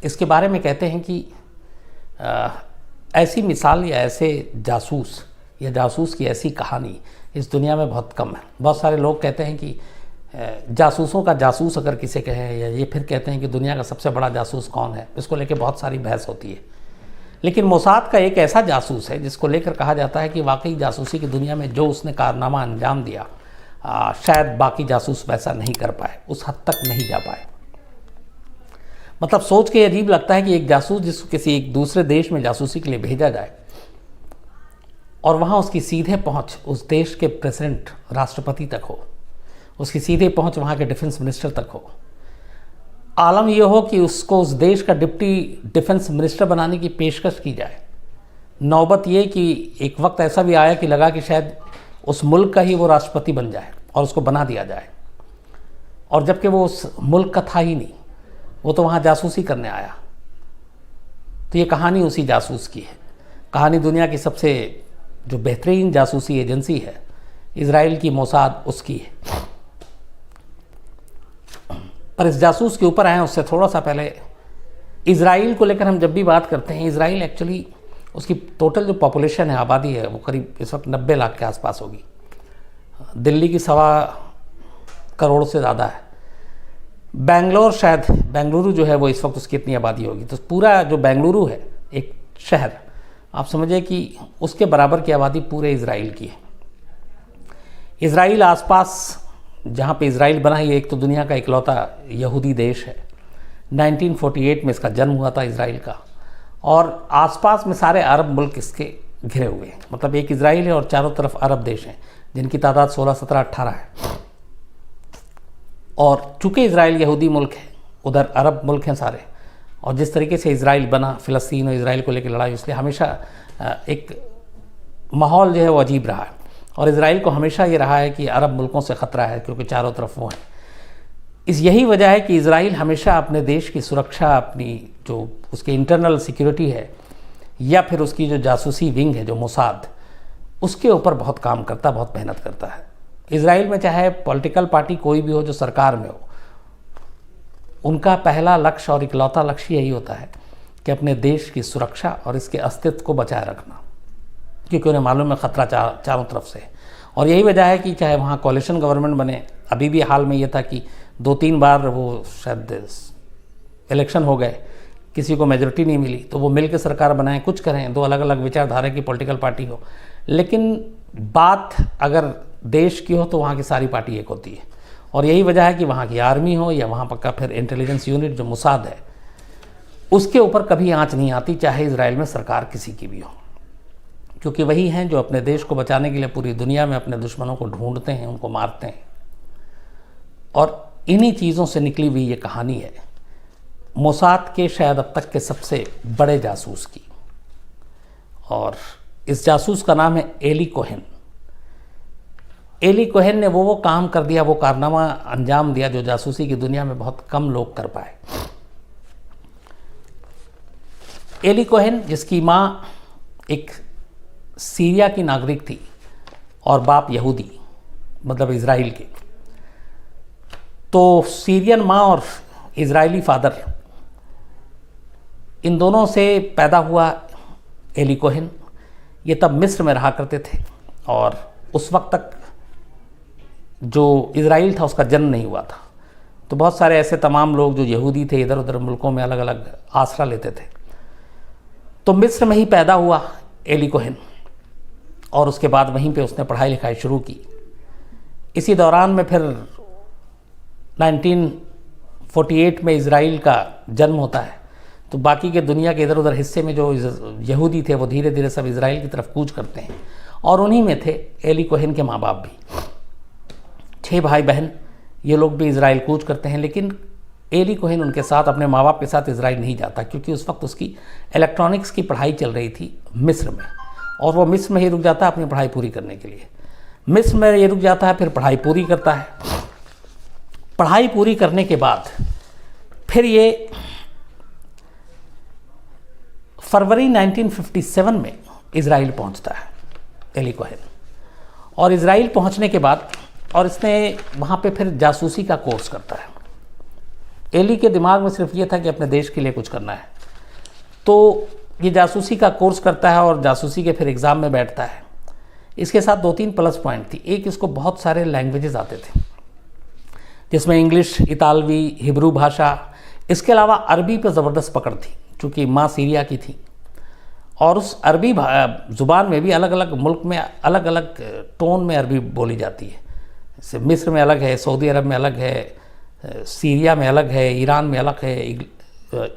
इसके बारे में कहते हैं कि ऐसी मिसाल या ऐसे जासूस या जासूस की ऐसी कहानी इस दुनिया में बहुत कम है। बहुत सारे लोग कहते हैं कि जासूसों का जासूस अगर किसे कहे, या ये फिर कहते हैं कि दुनिया का सबसे बड़ा जासूस कौन है, इसको लेकर बहुत सारी बहस होती है। लेकिन मोसाद का एक ऐसा जासूस है जिसको लेकर कहा जाता है कि वाकई जासूसी की दुनिया में जो उसने कारनामा अंजाम दिया, शायद बाकी जासूस वैसा नहीं कर पाए, उस हद तक नहीं जा पाए। मतलब सोच के अजीब लगता है कि एक जासूस जिसको किसी एक दूसरे देश में जासूसी के लिए भेजा जाए और वहाँ उसकी सीधे पहुँच उस देश के प्रेसिडेंट, राष्ट्रपति तक हो, उसकी सीधे पहुँच वहाँ के डिफेंस मिनिस्टर तक हो। आलम यह हो कि उसको उस देश का डिप्टी डिफेंस मिनिस्टर बनाने की पेशकश की जाए। नौबत ये कि एक वक्त ऐसा भी आया कि लगा कि शायद उस मुल्क का ही वो राष्ट्रपति बन जाए और उसको बना दिया जाए, और जबकि वो उस मुल्क का था ही नहीं, वो तो वहाँ जासूसी करने आया। तो ये कहानी उसी जासूस की है। कहानी दुनिया की सबसे जो बेहतरीन जासूसी एजेंसी है इजराइल की, मोसाद, उसकी है। पर इस जासूस के ऊपर आए उससे थोड़ा सा पहले इजराइल को लेकर हम जब भी बात करते हैं, इजराइल एक्चुअली उसकी टोटल जो पॉपुलेशन है, आबादी है, वो करीब इस वक्त 90 लाख के आसपास होगी। दिल्ली की 1.25 करोड़ से ज़्यादा है। बेंगलोर, शायद बेंगलुरु जो है वो इस वक्त उसकी इतनी आबादी होगी। तो पूरा जो बेंगलुरु है एक शहर, आप समझिए कि उसके बराबर की आबादी पूरे इजराइल की है। इजराइल आसपास जहाँ पे इजराइल बना, ये एक तो दुनिया का इकलौता यहूदी देश है। 1948 में इसका जन्म हुआ था इजराइल का, और आसपास में सारे अरब मुल्क इसके घिरे हुए हैं। मतलब एक इजराइल है और चारों तरफ अरब देश हैं जिनकी तादाद 16, 17, 18 है। और चूँकि इजराइल यहूदी मुल्क है, उधर अरब मुल्क हैं सारे, और जिस तरीके से इजराइल बना, फ़िलिस्तीन और इजराइल को लेकर लड़ाई, इसलिए हमेशा एक माहौल जो है वो अजीब रहा है। और इजराइल को हमेशा ये रहा है कि अरब मुल्कों से ख़तरा है, क्योंकि चारों तरफ वो हैं। यही वजह है कि इजराइल हमेशा अपने देश की सुरक्षा, अपनी जो उसकी इंटरनल सिक्योरिटी है, या फिर उसकी जो जासूसी विंग है, जो मोसाद, उसके ऊपर बहुत काम करता, बहुत मेहनत करता है। इजराइल में चाहे पॉलिटिकल पार्टी कोई भी हो जो सरकार में हो, उनका पहला लक्ष्य और इकलौता लक्ष्य यही होता है कि अपने देश की सुरक्षा और इसके अस्तित्व को बचाए रखना, क्योंकि उन्हें मालूम है ख़तरा चारों तरफ से। और यही वजह है कि चाहे वहाँ कोalition गवर्नमेंट बने, अभी भी हाल में ये था कि 2-3 बार वो शायद इलेक्शन हो गए, किसी को मेजॉरिटी नहीं मिली, तो वो मिल के सरकार बनाएं, कुछ करें, 2 अलग अलग विचारधारा की पॉलिटिकल पार्टी हो, लेकिन बात अगर देश की हो तो वहाँ की सारी पार्टी एक होती है। और यही वजह है कि वहाँ की आर्मी हो या वहाँ का फिर इंटेलिजेंस यूनिट जो मोसाद है, उसके ऊपर कभी आँच नहीं आती, चाहे इजराइल में सरकार किसी की भी हो, क्योंकि वही हैं जो अपने देश को बचाने के लिए पूरी दुनिया में अपने दुश्मनों को ढूंढते हैं, उनको मारते हैं। और इन्हीं चीज़ों से निकली हुई ये कहानी है मोसाद के शायद अब तक के सबसे बड़े जासूस की। और इस जासूस का नाम है एली कोहेन। एली कोहेन ने वो काम कर दिया, वो कारनामा अंजाम दिया जो जासूसी की दुनिया में बहुत कम लोग कर पाए। एली कोहेन, जिसकी माँ एक सीरिया की नागरिक थी और बाप यहूदी, मतलब इजराइल के, तो सीरियन माँ और इजरायली फादर, इन दोनों से पैदा हुआ एली कोहेन। ये तब मिस्र में रहा करते थे, और उस वक्त तक जो इजराइल था उसका जन्म नहीं हुआ था। तो बहुत सारे ऐसे तमाम लोग जो यहूदी थे इधर उधर मुल्कों में अलग अलग आसरा लेते थे। तो मिस्र में ही पैदा हुआ एली कोहेन, और उसके बाद वहीं पे उसने पढ़ाई लिखाई शुरू की। इसी दौरान में फिर 1948 में इजराइल का जन्म होता है। तो बाकी के दुनिया के इधर उधर हिस्से में जो यहूदी थे वो धीरे धीरे सब इजराइल की तरफ कूच करते हैं, और उन्हीं में थे एली कोहेन के माँ बाप भी। 6 भाई बहन, ये लोग भी इजराइल कूच करते हैं। लेकिन एली कोहेन उनके साथ, अपने माँ बाप के साथ इजराइल नहीं जाता, क्योंकि उस वक्त उसकी इलेक्ट्रॉनिक्स की पढ़ाई चल रही थी मिस्र में, और वो मिस्र में ही रुक जाता है अपनी पढ़ाई पूरी करने के लिए। मिस्र में ये रुक जाता है, फिर पढ़ाई पूरी करता है। पढ़ाई पूरी करने के बाद फिर ये फरवरी 1957 में इजराइल पहुंचता है एली कोहेन। और इजराइल पहुंचने के बाद, और इसने वहाँ पे फिर जासूसी का कोर्स करता है। एली के दिमाग में सिर्फ ये था कि अपने देश के लिए कुछ करना है। तो ये जासूसी का कोर्स करता है और जासूसी के फिर एग्ज़ाम में बैठता है। इसके साथ 2-3 प्लस पॉइंट थी। एक, इसको बहुत सारे लैंग्वेजेस आते थे, जिसमें इंग्लिश, इतालवी, हिब्रू भाषा, इसके अलावा अरबी पर ज़बरदस्त पकड़ थी, चूँकि माँ सीरिया की थी। और उस अरबी ज़ुबान में भी अलग अलग मुल्क में अलग अलग टोन में अरबी बोली जाती है। जैसे मिस्र में अलग है, सऊदी अरब में अलग है, सीरिया में अलग है, ईरान में अलग है,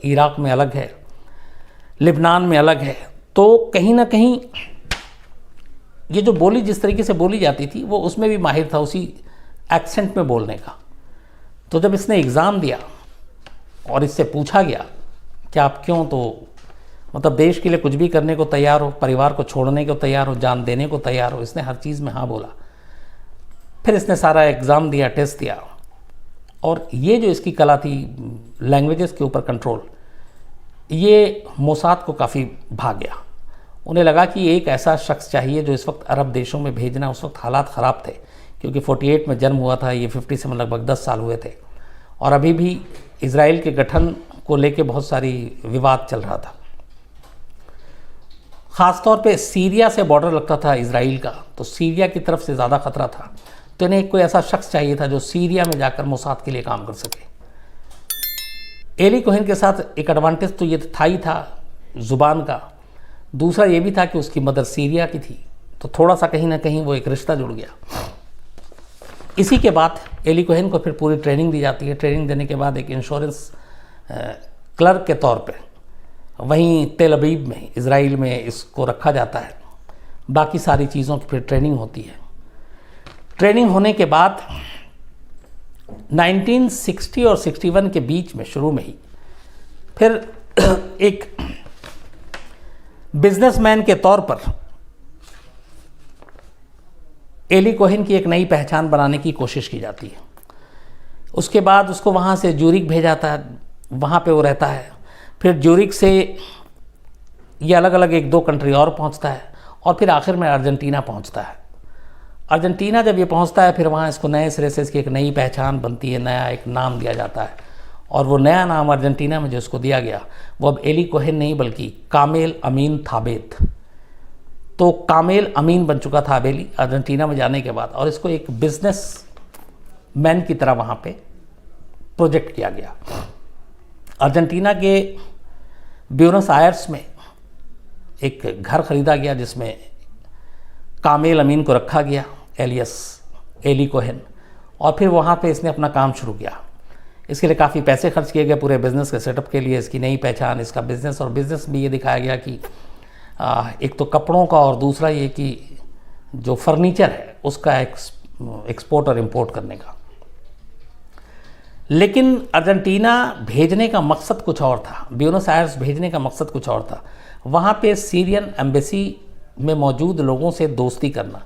इराक़ में अलग है, लिबनान में अलग है। तो कहीं ना कहीं ये जो बोली जिस तरीके से बोली जाती थी वो उसमें भी माहिर था, उसी एक्सेंट में बोलने का। तो जब इसने एग्ज़ाम दिया और इससे पूछा गया कि आप क्यों, तो मतलब देश के लिए कुछ भी करने को तैयार हो, परिवार को छोड़ने को तैयार हो, जान देने को तैयार हो, इसने हर चीज़ में हाँ बोला। फिर इसने सारा एग्ज़ाम दिया, टेस्ट दिया, और ये जो इसकी कला थी लैंग्वेजेस के ऊपर कंट्रोल, ये मोसाद को काफ़ी भाग गया। उन्हें लगा कि एक ऐसा शख्स चाहिए जो इस वक्त अरब देशों में भेजना। उस वक्त हालात ख़राब थे, क्योंकि 48 में जन्म हुआ था, ये 50 में लगभग 10 साल हुए थे, और अभी भी इज़राइल के गठन को लेके बहुत सारी विवाद चल रहा था। ख़ास तौर पे सीरिया से बॉर्डर लगता था इज़राइल का, तो सीरिया की तरफ से ज़्यादा ख़तरा था। तो इन्हें कोई ऐसा शख्स चाहिए था जो सीरिया में जाकर मोसाद के लिए काम कर सके। एली कोहेन के साथ एक एडवांटेज तो ये था ही था ज़ुबान का, दूसरा ये भी था कि उसकी मदर सीरिया की थी, तो थोड़ा सा कहीं ना कहीं वो एक रिश्ता जुड़ गया। इसी के बाद एली कोहेन को फिर पूरी ट्रेनिंग दी जाती है। ट्रेनिंग देने के बाद एक इंश्योरेंस क्लर्क के तौर पे वहीं तेल अवीव में, इज़राइल में इसको रखा जाता है। बाकी सारी चीज़ों की फिर ट्रेनिंग होती है। ट्रेनिंग होने के बाद 1960 और 61 के बीच में, शुरू में ही, फिर एक बिजनेसमैन के तौर पर एली कोहेन की एक नई पहचान बनाने की कोशिश की जाती है। उसके बाद उसको वहाँ से ज्यूरिक भेजा जाता है, वहाँ पे वो रहता है। फिर ज्यूरिक से ये अलग अलग 1-2 कंट्री और पहुँचता है, और फिर आखिर में अर्जेंटीना पहुँचता है। अर्जेंटीना जब ये पहुँचता है, फिर वहाँ इसको नए सिरे से इसकी एक नई पहचान बनती है, नया एक नाम दिया जाता है। और वो नया नाम अर्जेंटीना में जो इसको दिया गया वो अब एली कोहेन नहीं बल्कि कामेल अमीन थाबेत। तो कामेल अमीन बन चुका था अबेली अर्जेंटीना में जाने के बाद, और इसको एक बिजनेस मैन की तरह वहाँ पे प्रोजेक्ट किया गया। अर्जेंटीना के ब्यूनस आयर्स में एक घर खरीदा गया जिसमें कामेल अमीन को रखा गया, एलियस एली कोहेन, और फिर वहाँ पे इसने अपना काम शुरू किया। इसके लिए काफ़ी पैसे खर्च किए गए पूरे बिज़नेस के सेटअप के लिए, इसकी नई पहचान, इसका बिज़नेस। और बिज़नेस में ये दिखाया गया कि एक तो कपड़ों का, और दूसरा ये कि जो फर्नीचर है उसका एक्सपोर्ट और इंपोर्ट करने का। लेकिन अर्जेंटीना भेजने का मकसद कुछ और था, ब्यूनस आयर्स भेजने का मकसद कुछ और था। वहाँ पे सीरियन एम्बेसी में मौजूद लोगों से दोस्ती करना,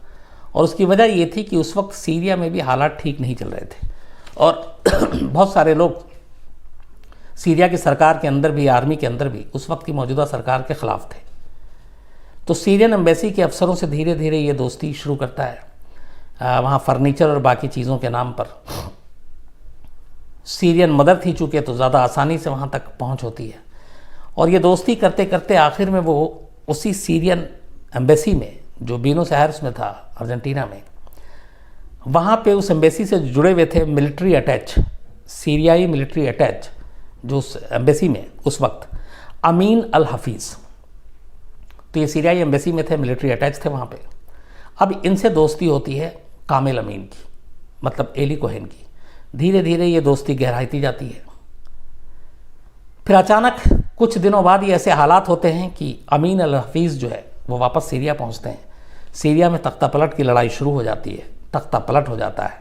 और उसकी वजह ये थी कि उस वक्त सीरिया में भी हालात ठीक नहीं चल रहे थे, और बहुत सारे लोग सीरिया की सरकार के अंदर भी, आर्मी के अंदर भी, उस वक्त की मौजूदा सरकार के ख़िलाफ़ थे। तो सीरियन एम्बेसी के अफसरों से धीरे धीरे ये दोस्ती शुरू करता है। वहाँ फर्नीचर और बाकी चीज़ों के नाम पर सीरियन मदर थी चूँकि, तो ज़्यादा आसानी से वहाँ तक पहुँच होती है। और ये दोस्ती करते करते आखिर में वो उसी सीरियन एम्बेसी में जो ब्यूनस आयर्स में था अर्जेंटीना में, वहाँ पे उस एम्बेसी से जुड़े हुए थे मिलिट्री अटैच, सीरियाई मिलिट्री अटैच जो उस एम्बेसी में उस वक्त अमीन अल हफीज़। तो ये सीरियाई एम्बेसी में थे, मिलिट्री अटैच थे वहाँ पे। अब इनसे दोस्ती होती है कामेल अमीन की, मतलब एली कोहेन की। धीरे धीरे ये दोस्ती गहराती जाती है। फिर अचानक कुछ दिनों बाद ये ऐसे हालात होते हैं कि अमीन अल हफीज़ जो है वो वापस सीरिया पहुँचते हैं। सीरिया में तख्ता पलट की लड़ाई शुरू हो जाती है, तख्ता पलट हो जाता है,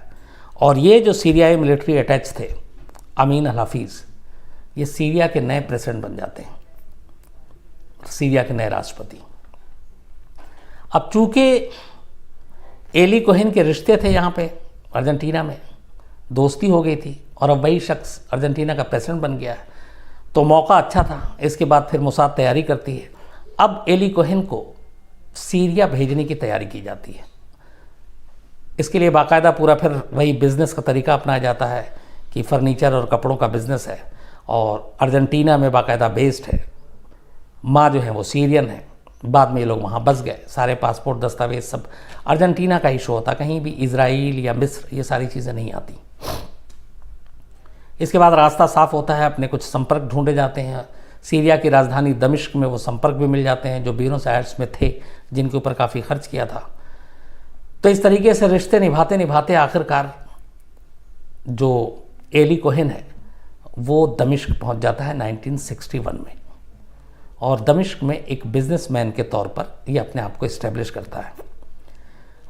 और ये जो सीरियाई मिलिट्री अटैच थे अमीन अल हफीज़, ये सीरिया के नए प्रेसिडेंट बन जाते हैं, सीरिया के नए राष्ट्रपति। अब चूँकि एली कोहेन के रिश्ते थे यहाँ पे अर्जेंटीना में, दोस्ती हो गई थी, और अब वही शख्स अर्जेंटीना का प्रेसिडेंट बन गया है, तो मौका अच्छा था। इसके बाद फिर मोसाद तैयारी करती है। अब एली कोहेन को सीरिया भेजने की तैयारी की जाती है। इसके लिए बाकायदा पूरा फिर वही बिज़नेस का तरीका अपनाया जाता है कि फर्नीचर और कपड़ों का बिज़नेस है और अर्जेंटीना में बाकायदा बेस्ड है। माँ जो है वो सीरियन है। बाद में ये लोग वहाँ बस गए, सारे पासपोर्ट दस्तावेज सब अर्जेंटीना का इशू होता, कहीं भी इजराइल या मिस्र ये सारी चीज़ें नहीं आती। इसके बाद रास्ता साफ होता है, अपने कुछ संपर्क ढूंढे जाते हैं। सीरिया की राजधानी दमिश्क में वो संपर्क भी मिल जाते हैं जो ब्यूनस आयर्स में थे, जिनके ऊपर काफ़ी खर्च किया था। तो इस तरीके से रिश्ते निभाते निभाते आखिरकार जो एली कोहेन है वो दमिश्क पहुंच जाता है 1961 में, और दमिश्क में एक बिजनेसमैन के तौर पर ये अपने आप को इस्टेब्लिश करता है।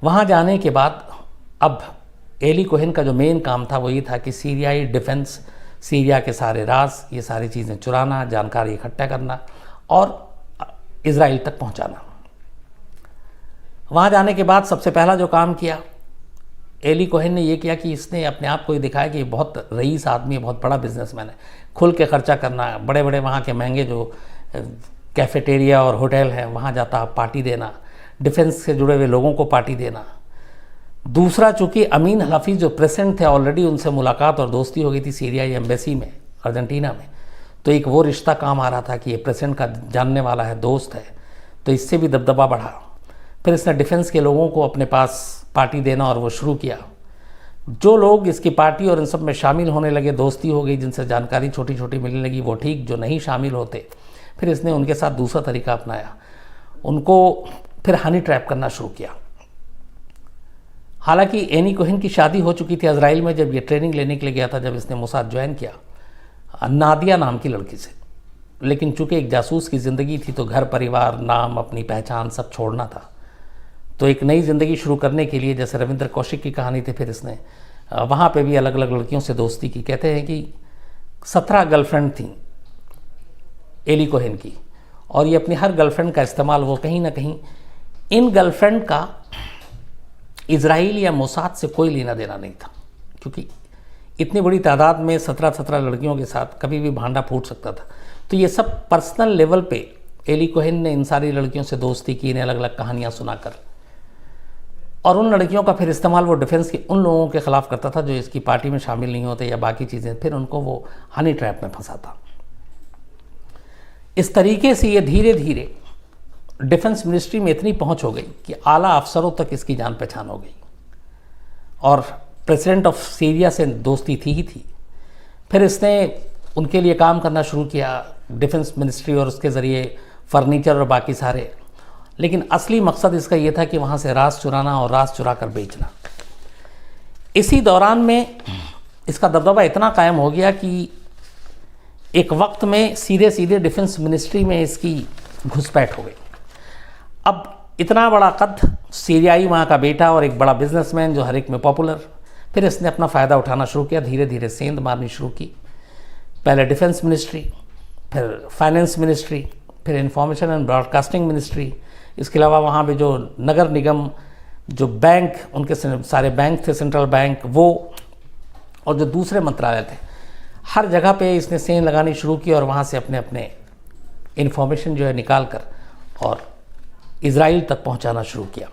वहाँ जाने के बाद अब एली कोहेन का जो मेन काम था वो ये था कि सीरियाई डिफेंस, सीरिया के सारे राज, ये सारी चीज़ें चुराना, जानकारी इकट्ठा करना और इजराइल तक पहुँचाना। वहाँ जाने के बाद सबसे पहला जो काम किया एली कोहेन ने ये किया कि इसने अपने आप को ये दिखाया कि बहुत रईस आदमी है, बहुत बड़ा बिजनेसमैन है। खुल के खर्चा करना, बड़े बड़े वहाँ के महंगे जो कैफेटेरिया और होटल हैं वहाँ जाता पार्टी देना, डिफेंस से जुड़े हुए लोगों को पार्टी देना। दूसरा, चूँकि अमीन हफीज़ जो प्रेसिडेंट थे ऑलरेडी उनसे मुलाकात और दोस्ती हो गई थी सीरियाई एम्बेसी में अर्जेंटीना में, तो एक वो रिश्ता काम आ रहा था कि ये प्रेसिडेंट का जानने वाला है, दोस्त है, तो इससे भी दबदबा बढ़ा। फिर इसने डिफेंस के लोगों को अपने पास पार्टी देना और वो शुरू किया। जो लोग इसकी पार्टी और इन सब में शामिल होने लगे, दोस्ती हो गई, जिनसे जानकारी छोटी छोटी मिलने लगी वो ठीक, जो नहीं शामिल होते फिर इसने उनके साथ दूसरा तरीका अपनाया, उनको फिर हनी ट्रैप करना शुरू किया। हालांकि एनी कोहेन की शादी हो चुकी थी इजराइल में जब ये ट्रेनिंग लेने के लिए गया था, जब इसने मोसाद ज्वाइन किया नादिया नाम की लड़की से, लेकिन चूंकि एक जासूस की ज़िंदगी थी तो घर परिवार, नाम, अपनी पहचान सब छोड़ना था। तो एक नई ज़िंदगी शुरू करने के लिए, जैसे रविंद्र कौशिक की कहानी थी, फिर इसने वहाँ पे भी अलग अलग लड़कियों से दोस्ती की। कहते हैं कि 17 गर्लफ्रेंड थी एली कोहेन की, और ये अपनी हर गर्लफ्रेंड का इस्तेमाल, वो कहीं ना कहीं इन गर्लफ्रेंड का इजराइल या मोसाद से कोई लेना देना नहीं था, क्योंकि इतनी बड़ी तादाद में 17 लड़कियों के साथ कभी भी भांडा फूट सकता था। तो ये सब पर्सनल लेवल पे एली कोहेन ने इन सारी लड़कियों से दोस्ती की, इन्हें अलग अलग कहानियाँ सुनाकर, और उन लड़कियों का फिर इस्तेमाल वो डिफेंस के उन लोगों के ख़िलाफ़ करता था जो इसकी पार्टी में शामिल नहीं होते या बाकी चीज़ें, फिर उनको वो हनी ट्रैप में फंसाता। इस तरीके से ये धीरे धीरे डिफेंस मिनिस्ट्री में इतनी पहुंच हो गई कि आला अफसरों तक इसकी जान पहचान हो गई, और प्रेसिडेंट ऑफ सीरिया से दोस्ती थी ही थी। फिर इसने उनके लिए काम करना शुरू किया, डिफेंस मिनिस्ट्री, और उसके ज़रिए फर्नीचर और बाकी सारे। लेकिन असली मकसद इसका ये था कि वहाँ से राज चुराना और राज चुरा कर बेचना। इसी दौरान में इसका दबदबा इतना कायम हो गया कि एक वक्त में सीधे सीधे डिफेंस मिनिस्ट्री में इसकी घुसपैठ हो गई। अब इतना बड़ा कद, सीरियाई वहाँ का बेटा और एक बड़ा बिजनेसमैन जो हर एक में पॉपुलर, फिर इसने अपना फ़ायदा उठाना शुरू किया, धीरे धीरे सेंध मारनी शुरू की। पहले डिफेंस मिनिस्ट्री, फिर फाइनेंस मिनिस्ट्री, फिर इंफॉर्मेशन एंड ब्रॉडकास्टिंग मिनिस्ट्री। इसके अलावा वहाँ पे जो नगर निगम, जो बैंक, उनके सारे बैंक थे, सेंट्रल बैंक, वो, और जो दूसरे मंत्रालय थे, हर जगह पे इसने सेंध लगानी शुरू की, और वहाँ से अपने अपने इंफॉर्मेशन जो है निकाल कर और इजराइल तक पहुंचाना शुरू किया।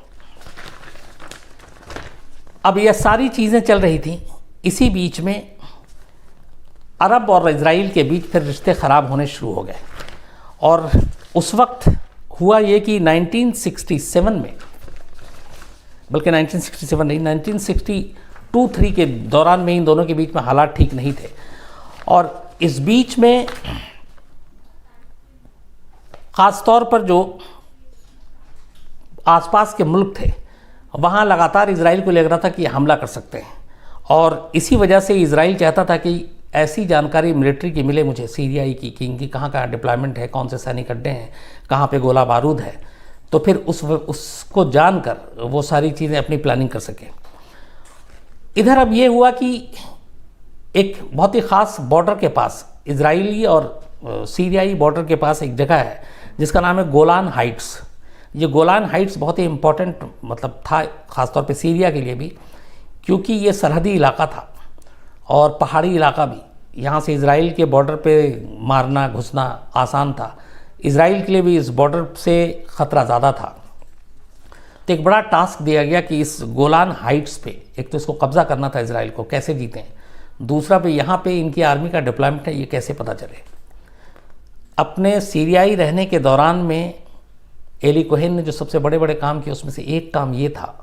अब यह सारी चीज़ें चल रही थी, इसी बीच में अरब और इजराइल के बीच फिर रिश्ते ख़राब होने शुरू हो गए। और उस वक्त हुआ ये कि 1967 में, बल्कि 1967 नहीं, 1962-63 के दौरान में इन दोनों के बीच में हालात ठीक नहीं थे। और इस बीच में ख़ास तौर पर जो आसपास के मुल्क थे वहाँ लगातार इजराइल को लग रहा था कि हमला कर सकते हैं, और इसी वजह से इजराइल चाहता था कि ऐसी जानकारी मिलिट्री की मिले मुझे सीरियाई की कि इनकी कहाँ कहाँ डिप्लॉयमेंट है, कौन से सैनिक अड्डे हैं, कहाँ पे गोला बारूद है, तो फिर उसको जानकर वो सारी चीज़ें अपनी प्लानिंग कर सके। इधर अब ये हुआ कि एक बहुत ही ख़ास बॉर्डर के पास, इजराइली और सीरियाई बॉर्डर के पास एक जगह है जिसका नाम है गोलान हाइट्स। ये गोलान हाइट्स बहुत ही इम्पोर्टेंट मतलब था ख़ासतौर पे सीरिया के लिए भी, क्योंकि ये सरहदी इलाका था और पहाड़ी इलाका भी। यहाँ से इजराइल के बॉर्डर पे मारना घुसना आसान था, इजराइल के लिए भी इस बॉर्डर से ख़तरा ज़्यादा था। तो एक बड़ा टास्क दिया गया कि इस गोलान हाइट्स पे एक तो इसको कब्ज़ा करना था इजराइल को, कैसे जीतें, दूसरा पे यहाँ पे इनकी आर्मी का डिप्लॉयमेंट है, ये कैसे पता चले। अपने सीरियाई रहने के दौरान में एली कोहेन ने जो सबसे बड़े बड़े काम किए उसमें से एक काम ये था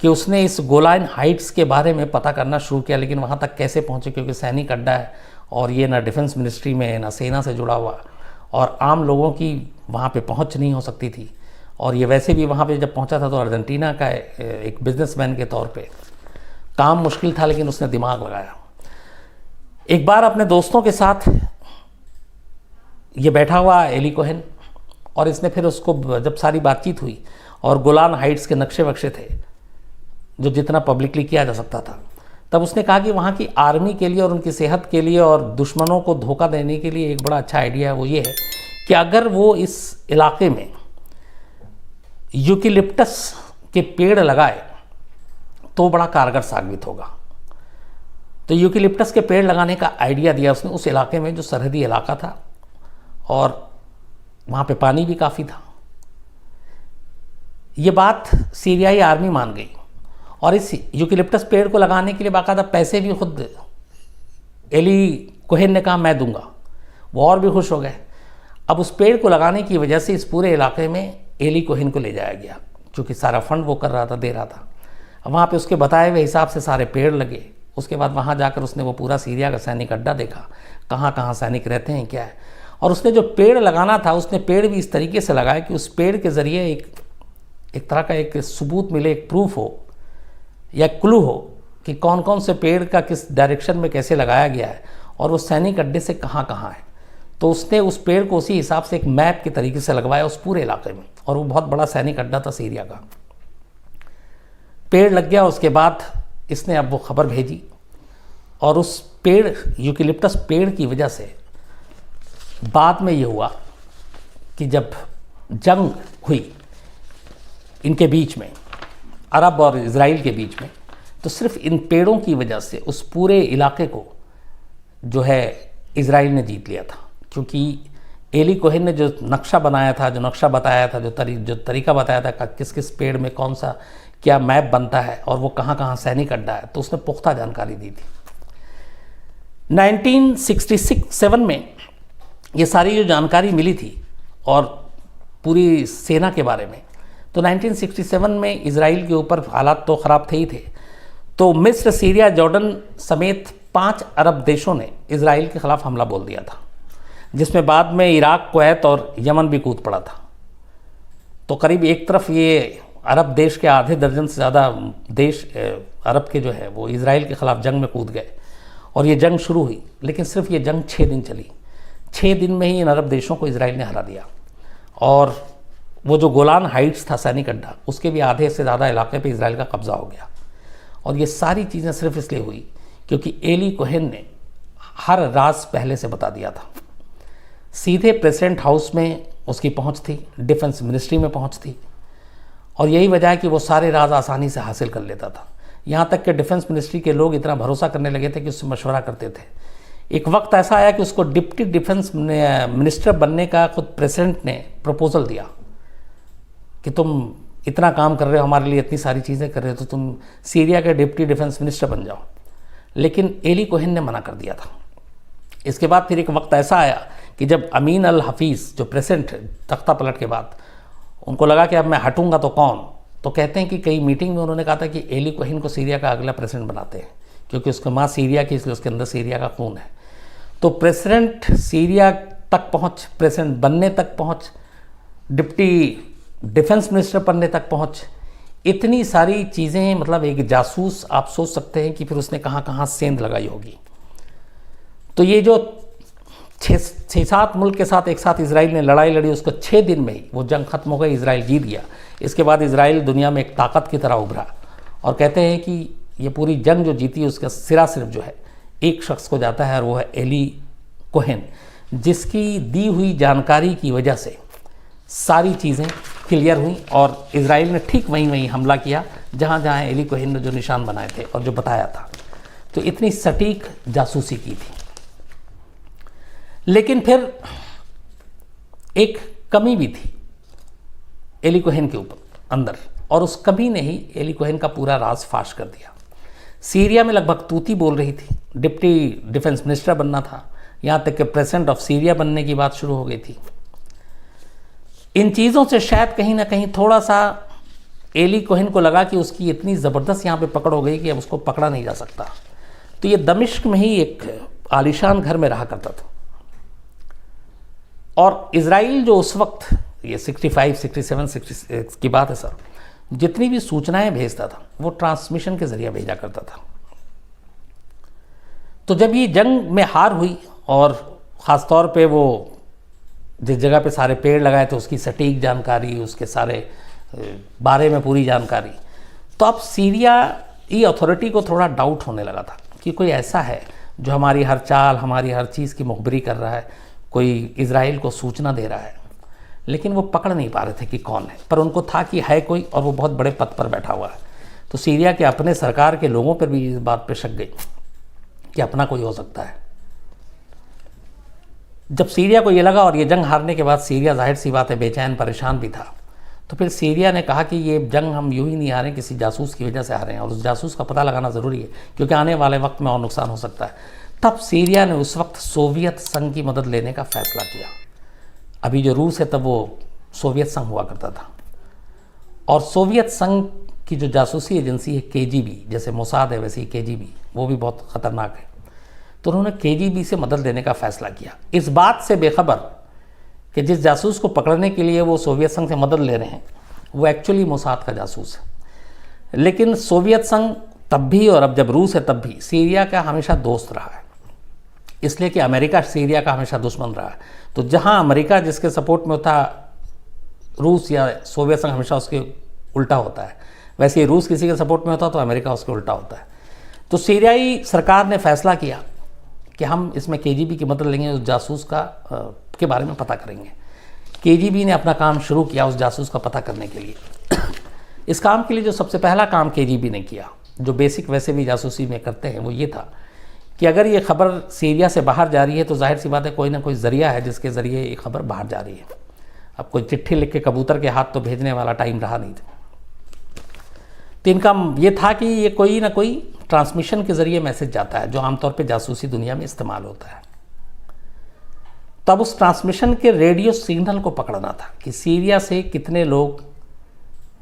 कि उसने इस गोलान हाइट्स के बारे में पता करना शुरू किया। लेकिन वहाँ तक कैसे पहुँचे, क्योंकि सैनिक अड्डा है और ये ना डिफेंस मिनिस्ट्री में ना सेना से जुड़ा हुआ, और आम लोगों की वहाँ पे पहुँच नहीं हो सकती थी। और ये वैसे भी वहाँ पे जब पहुँचा था तो अर्जेंटीना का एक बिजनेसमैन के तौर पे काम मुश्किल था, लेकिन उसने दिमाग लगाया। एक बार अपने दोस्तों के साथ ये बैठा हुआ एली कोहेन, और इसने फिर उसको जब सारी बातचीत हुई और गोलान हाइट्स के नक्शे वक्शे थे जो जितना पब्लिकली किया जा सकता था, तब उसने कहा कि वहाँ की आर्मी के लिए और उनकी सेहत के लिए और दुश्मनों को धोखा देने के लिए एक बड़ा अच्छा आइडिया है, वो ये है कि अगर वो इस इलाके में यूकेलिप्टस के पेड़ लगाए तो बड़ा कारगर साबित होगा। तो यूकेलिप्टस के पेड़ लगाने का आइडिया दिया उसने उस इलाके में जो सरहदी इलाका था और वहाँ पे पानी भी काफ़ी था। ये बात सीरियाई आर्मी मान गई और इस यूकेलिप्टस पेड़ को लगाने के लिए बाकायदा पैसे भी खुद एली कोहेन ने कहा मैं दूंगा। वो और भी खुश हो गए। अब उस पेड़ को लगाने की वजह से इस पूरे इलाके में एली कोहेन को ले जाया गया, क्योंकि सारा फंड वो कर रहा था, दे रहा था। अब वहाँ पे उसके बताए हुए हिसाब से सारे पेड़ लगे। उसके बाद वहाँ जाकर उसने वो पूरा सीरिया का सैनिक अड्डा देखा, कहाँ कहाँ सैनिक रहते हैं, क्या है। और उसने जो पेड़ लगाना था उसने पेड़ भी इस तरीके से लगाया कि उस पेड़ के ज़रिए एक तरह का एक सबूत मिले, एक प्रूफ हो या क्लू हो कि कौन कौन से पेड़ का किस डायरेक्शन में कैसे लगाया गया है और वो सैनिक अड्डे से कहाँ कहाँ है। तो उसने उस पेड़ को उसी हिसाब से एक मैप के तरीके से लगवाया उस पूरे इलाके में, और वो बहुत बड़ा सैनिक अड्डा था सीरिया का। पेड़ लग गया। उसके बाद इसने अब वो खबर भेजी और उस पेड़ यूकेलिप्टस पेड़ की वजह से बाद में ये हुआ कि जब जंग हुई इनके बीच में, अरब और इज़राइल के बीच में, तो सिर्फ इन पेड़ों की वजह से उस पूरे इलाके को जो है इज़राइल ने जीत लिया था। क्योंकि एली कोहेन ने जो नक्शा बनाया था, जो नक्शा बताया था, जो तरीका बताया था किस किस पेड़ में कौन सा क्या मैप बनता है और वो कहाँ कहाँ सैनिक अड्डा है, तो उसने पुख्ता जानकारी दी थी। 1967 में ये सारी जो जानकारी मिली थी और पूरी सेना के बारे में, तो 1967 में इज़राइल के ऊपर हालात तो ख़राब थे ही थे। तो मिस्र, सीरिया, जॉर्डन समेत 5 अरब देशों ने इज़राइल के ख़िलाफ़ हमला बोल दिया था, जिसमें बाद में इराक, कुवैत और यमन भी कूद पड़ा था। तो करीब एक तरफ ये अरब देश के आधे दर्जन से ज़्यादा देश अरब के जो है वो इज़राइल के ख़िलाफ़ जंग में कूद गए और ये जंग शुरू हुई। लेकिन सिर्फ ये जंग 6 दिन चली। 6 दिन में ही इन अरब देशों को इज़राइल ने हरा दिया और वो जो गोलान हाइट्स था सैनिक अड्डा, उसके भी आधे से ज़्यादा इलाके पे इज़राइल का कब्ज़ा हो गया। और ये सारी चीज़ें सिर्फ इसलिए हुई क्योंकि एली कोहेन ने हर राज पहले से बता दिया था। सीधे प्रेसिडेंट हाउस में उसकी पहुंच थी, डिफेंस मिनिस्ट्री में पहुंच थी, और यही वजह है कि वो सारे राज आसानी से हासिल कर लेता था। यहाँ तक कि डिफेंस मिनिस्ट्री के लोग इतना भरोसा करने लगे थे कि उससे मशवरा करते थे। एक वक्त ऐसा आया कि उसको डिप्टी डिफेंस मिनिस्टर बनने का खुद प्रेसिडेंट ने प्रपोजल दिया कि तुम इतना काम कर रहे हो, हमारे लिए इतनी सारी चीज़ें कर रहे हो, तो तुम सीरिया के डिप्टी डिफेंस मिनिस्टर बन जाओ। लेकिन एली कोहेन ने मना कर दिया था। इसके बाद फिर एक वक्त ऐसा आया कि जब अमीन अल हफीज़ जो प्रेसिडेंट तख्ता पलट के बाद उनको लगा कि अब मैं हटूंगा तो कौन, तो कहते हैं कि कई मीटिंग में उन्होंने कहा था कि एली कोहेन को सीरिया का अगला प्रेसिडेंट बनाते हैं, क्योंकि उसकी माँ सीरिया की, इसलिए उसके अंदर सीरिया का खून है। तो प्रेसिडेंट सीरिया तक पहुँच, प्रेसिडेंट बनने तक पहुँच, डिप्टी डिफेंस मिनिस्टर बनने तक पहुँच, इतनी सारी चीज़ें, मतलब एक जासूस आप सोच सकते हैं कि फिर उसने कहाँ कहाँ सेंध लगाई होगी। तो ये जो 6-7 मुल्क के साथ एक साथ इजराइल ने लड़ाई लड़ी, उसको 6 दिन में ही वो जंग खत्म हो गई, इजराइल जीत गया। इसके बाद इजराइल दुनिया में एक ताकत की तरह उभरा और कहते हैं कि ये पूरी जंग जो जीती उसका सिरा सिर्फ जो है एक शख्स को जाता है और वो है एली कोहेन, जिसकी दी हुई जानकारी की वजह से सारी चीज़ें क्लियर हुई और इजराइल ने ठीक वहीं हमला किया जहाँ जहाँ एली कोहेन ने जो निशान बनाए थे और जो बताया था। तो इतनी सटीक जासूसी की थी। लेकिन फिर एक कमी भी थी एली कोहेन के ऊपर अंदर, और उस कमी ने ही एली कोहेन का पूरा राज फाश कर दिया। सीरिया में लगभग तूती बोल रही थी, डिप्टी डिफेंस मिनिस्टर बनना था, यहाँ तक कि प्रेसिडेंट ऑफ सीरिया बनने की बात शुरू हो गई थी। इन चीज़ों से शायद कहीं ना कहीं थोड़ा सा एली कोहेन को लगा कि उसकी इतनी ज़बरदस्त यहाँ पे पकड़ हो गई कि अब उसको पकड़ा नहीं जा सकता। तो ये दमिश्क में ही एक आलीशान घर में रहा करता था। और इज़राइल जो उस वक्त, ये 65, 67, 66 की बात है सर, जितनी भी सूचनाएं भेजता था वो ट्रांसमिशन के ज़रिए भेजा करता था। तो जब ये जंग में हार हुई और ख़ास तौर पे वो जिस जगह पे सारे पेड़ लगाए थे उसकी सटीक जानकारी, उसके सारे बारे में पूरी जानकारी, तो अब सीरिया की अथॉरिटी को थोड़ा डाउट होने लगा था कि कोई ऐसा है जो हमारी हर चाल, हमारी हर चीज़ की मुखबिरी कर रहा है, कोई इज़राइल को सूचना दे रहा है। लेकिन वो पकड़ नहीं पा रहे थे कि कौन है, पर उनको था कि है कोई और वो बहुत बड़े पद पर बैठा हुआ है। तो सीरिया के अपने सरकार के लोगों पर भी इस बात पे शक गई कि अपना कोई हो सकता है। जब सीरिया को ये लगा, और ये जंग हारने के बाद सीरिया जाहिर सी बात है बेचैन परेशान भी था, तो फिर सीरिया ने कहा कि ये जंग हम यूं ही नहीं हारे, किसी जासूस की वजह से हारे हैं और उस जासूस का पता लगाना ज़रूरी है क्योंकि आने वाले वक्त में और नुकसान हो सकता है। तब सीरिया ने उस वक्त सोवियत संघ की मदद लेने का फैसला किया। अभी जो रूस है तब वो सोवियत संघ हुआ करता था, और सोवियत संघ की जो जासूसी एजेंसी है केजीबी, जैसे मोसाद है वैसे ही केजीबी, वो भी बहुत ख़तरनाक है। तो उन्होंने केजीबी से मदद लेने का फैसला किया, इस बात से बेखबर कि जिस जासूस को पकड़ने के लिए वो सोवियत संघ से मदद ले रहे हैं वो एक्चुअली मोसाद का जासूस है। लेकिन सोवियत संघ तब भी, और अब जब रूस है तब भी, सीरिया का हमेशा दोस्त रहा है, इसलिए कि अमेरिका सीरिया का हमेशा दुश्मन रहा है। तो जहां अमेरिका जिसके सपोर्ट में होता, रूस या सोवियत संघ हमेशा उसके उल्टा होता है, वैसे ही रूस किसी के सपोर्ट में होता तो अमेरिका उसके उल्टा होता है। तो सीरियाई सरकार ने फैसला किया कि हम इसमें केजीबी की मदद लेंगे, उस जासूस का के बारे में पता करेंगे। केजीबी ने अपना काम शुरू किया उस जासूस का पता करने के लिए। इस काम के लिए जो सबसे पहला काम केजीबी ने किया, जो बेसिक वैसे भी जासूसी में करते हैं, वो ये था कि अगर ये खबर सीरिया से बाहर जा रही है तो जाहिर सी बात है कोई ना कोई ज़रिया है जिसके ज़रिए ये खबर बाहर जा रही है। अब कोई चिट्ठी लिख के कबूतर के हाथ तो भेजने वाला टाइम रहा नहीं था। तो इनका ये था कि ये कोई ना कोई ट्रांसमिशन के ज़रिए मैसेज जाता है जो आमतौर पे जासूसी दुनिया में इस्तेमाल होता है। तब उस ट्रांसमिशन के रेडियो सिग्नल को पकड़ना था कि सीरिया से कितने लोग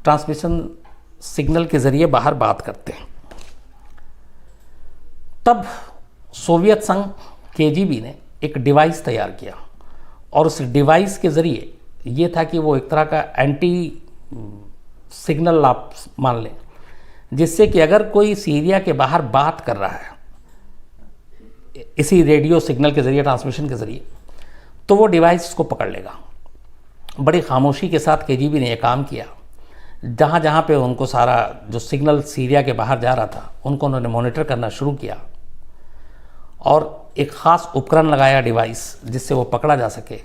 ट्रांसमिशन सिग्नल के ज़रिए बाहर बात करते हैं। तब सोवियत संघ केजीबी ने एक डिवाइस तैयार किया, और उस डिवाइस के ज़रिए ये था कि वो एक तरह का एंटी सिग्नल आप मान लें, जिससे कि अगर कोई सीरिया के बाहर बात कर रहा है इसी रेडियो सिग्नल के ज़रिए, ट्रांसमिशन के ज़रिए, तो वो डिवाइस उसको पकड़ लेगा। बड़ी खामोशी के साथ केजीबी ने यह काम किया। जहाँ जहाँ पे उनको सारा जो सिग्नल सीरिया के बाहर जा रहा था उनको उन्होंने मॉनिटर करना शुरू किया, और एक ख़ास उपकरण लगाया डिवाइस जिससे वो पकड़ा जा सके,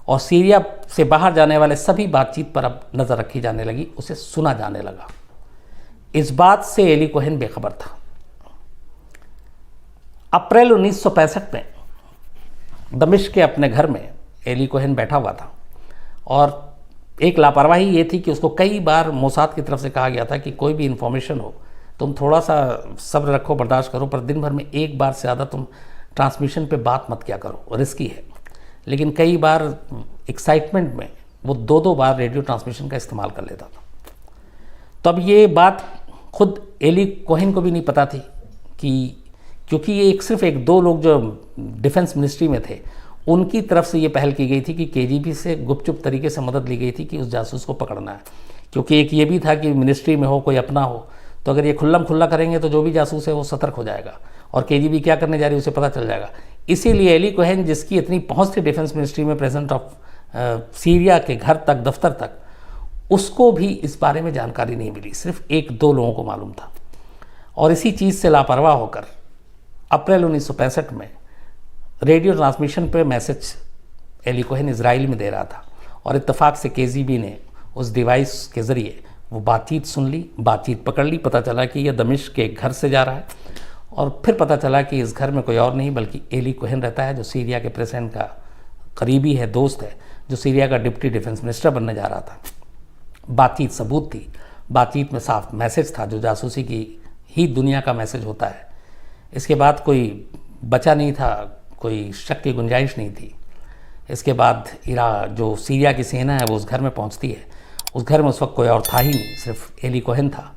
और सीरिया से बाहर जाने वाले सभी बातचीत पर अब नज़र रखी जाने लगी, उसे सुना जाने लगा। इस बात से एली कोहेन बेखबर था। अप्रैल 1965 में दमिश्क के अपने घर में एली कोहेन बैठा हुआ था, और एक लापरवाही ये थी कि उसको कई बार मोसाद की तरफ से कहा गया था कि कोई भी इन्फॉर्मेशन हो तुम थोड़ा सा सब्र रखो, बर्दाश्त करो, पर दिन भर में एक बार से ज़्यादा तुम ट्रांसमिशन पे बात मत किया करो, रिस्की है। लेकिन कई बार एक्साइटमेंट में वो दो बार रेडियो ट्रांसमिशन का इस्तेमाल कर लेता था। तब ये बात खुद एली कोहेन को भी नहीं पता थी कि, क्योंकि ये सिर्फ एक दो लोग जो डिफेंस मिनिस्ट्री में थे उनकी तरफ से ये पहल की गई थी कि केजीबी से गुपचुप तरीके से मदद ली गई थी कि उस जासूस को पकड़ना है। क्योंकि एक ये भी था कि मिनिस्ट्री में हो कोई अपना हो, तो अगर ये खुल्लम खुल्ला करेंगे तो जो भी जासूस है वो सतर्क हो जाएगा और केजीबी क्या करने जा रही है उसे पता चल जाएगा। इसीलिए एली कोहेन, जिसकी इतनी पहुँच थी डिफेंस मिनिस्ट्री में, प्रेसिडेंट ऑफ सीरिया के घर तक, दफ्तर तक, उसको भी इस बारे में जानकारी नहीं मिली, सिर्फ एक दो लोगों को मालूम था। और इसी चीज़ से लापरवाह होकर अप्रैल 1965 में रेडियो ट्रांसमिशन पे मैसेज एली कोहेन इजराइल में दे रहा था, और इत्तेफाक से केजीबी ने उस डिवाइस के ज़रिए वो बातचीत सुन ली, बातचीत पकड़ ली। पता चला कि यह दमिश्क के घर से जा रहा है, और फिर पता चला कि इस घर में कोई और नहीं बल्कि एली कोहेन रहता है, जो सीरिया के प्रेसिडेंट का करीबी है, दोस्त है, जो सीरिया का डिप्टी डिफेंस मिनिस्टर बनने जा रहा था। बातचीत सबूत थी, बातचीत में साफ मैसेज था जो जासूसी की ही दुनिया का मैसेज होता है। इसके बाद कोई बचा नहीं था, कोई शक की गुंजाइश नहीं थी। इसके बाद जो सीरिया की सेना है वो उस घर में पहुंचती है। उस घर में उस वक्त कोई और था ही नहीं, सिर्फ एली कोहेन था।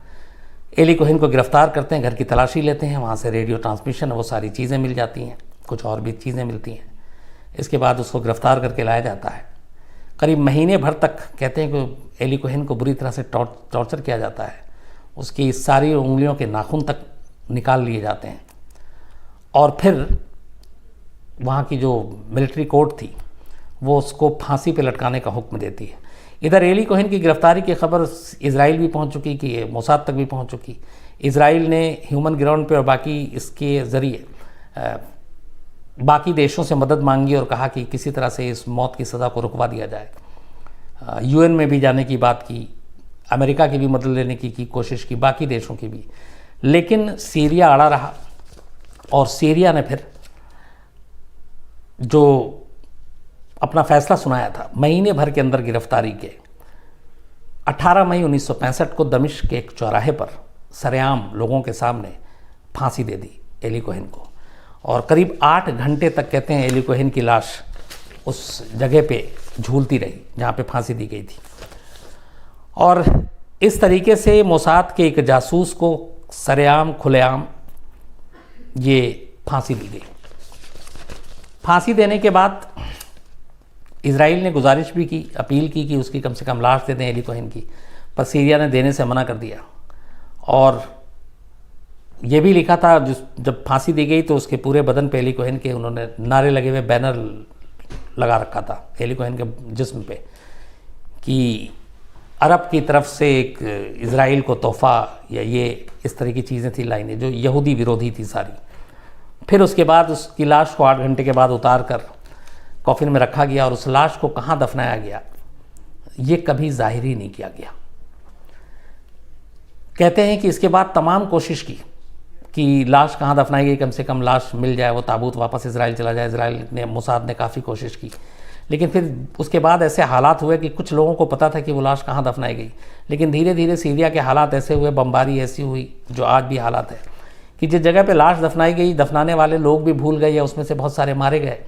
एली कोहेन को गिरफ्तार करते हैं, घर की तलाशी लेते हैं, वहाँ से रेडियो ट्रांसमिशन वो सारी चीज़ें मिल जाती हैं, कुछ और भी चीज़ें मिलती हैं। इसके बाद उसको गिरफ्तार करके लाया जाता है। करीब महीने भर तक कहते हैं कि एली कोहेन को बुरी तरह से टॉर्चर किया जाता है। उसकी सारी उंगलियों के नाखून तक निकाल लिए जाते हैं और फिर वहाँ की जो मिलिट्री कोर्ट थी वो उसको फांसी पे लटकाने का हुक्म देती है। इधर एली कोहेन की गिरफ्तारी की खबर इजराइल भी पहुँच चुकी, कि मोसाद तक भी पहुँच चुकी। इजराइल ने ह्यूमन ग्राउंड पे और बाकी इसके ज़रिए बाकी देशों से मदद मांगी और कहा कि किसी तरह से इस मौत की सज़ा को रुकवा दिया जाए। यूएन में भी जाने की बात की, अमेरिका की भी मदद लेने की कोशिश की, बाकी देशों की भी, लेकिन सीरिया अड़ा रहा। और सीरिया ने फिर जो अपना फैसला सुनाया था महीने भर के अंदर गिरफ्तारी के, 18 मई 1965 को दमिश्क के एक चौराहे पर सरेआम लोगों के सामने फांसी दे दी एली कोहेन को। और करीब 8 घंटे तक कहते हैं एली कोहेन की लाश उस जगह पे झूलती रही जहाँ पे फांसी दी गई थी। और इस तरीके से मोसाद के एक जासूस को सरेआम खुलेआम ये फांसी दी गई। फांसी देने के बाद इजराइल ने गुजारिश भी की, अपील की कि उसकी कम से कम लाश दे दें एली कोहेन की, पर सीरिया ने देने से मना कर दिया। और ये भी लिखा था जब फांसी दी गई तो उसके पूरे बदन पे एली कोहेन के उन्होंने नारे लगे हुए बैनर लगा रखा था एली कोहेन के जिस्म पे कि अरब की तरफ से एक इजराइल को तोहफ़ा, या ये इस तरह की चीज़ें थी, लाइनें जो यहूदी विरोधी थी सारी। फिर उसके बाद उसकी लाश को 8 घंटे के बाद उतार कर कॉफिन में रखा गया और उस लाश को कहाँ दफनाया गया ये कभी जाहिर ही नहीं किया गया। कहते हैं कि इसके बाद तमाम कोशिश की कि लाश कहाँ दफनाई गई, कम से कम लाश मिल जाए, वो ताबूत वापस इजराइल चला जाए। इजराइल ने, मोसाद ने काफ़ी कोशिश की, लेकिन फिर उसके बाद ऐसे हालात हुए कि कुछ लोगों को पता था कि वो लाश कहाँ दफनाई गई, लेकिन धीरे धीरे सीरिया के हालात ऐसे हुए, बमबारी ऐसी हुई जो आज भी हालात है कि जिस जगह पे लाश दफनाई गई दफनाने वाले लोग भी भूल गए या उसमें से बहुत सारे मारे गए।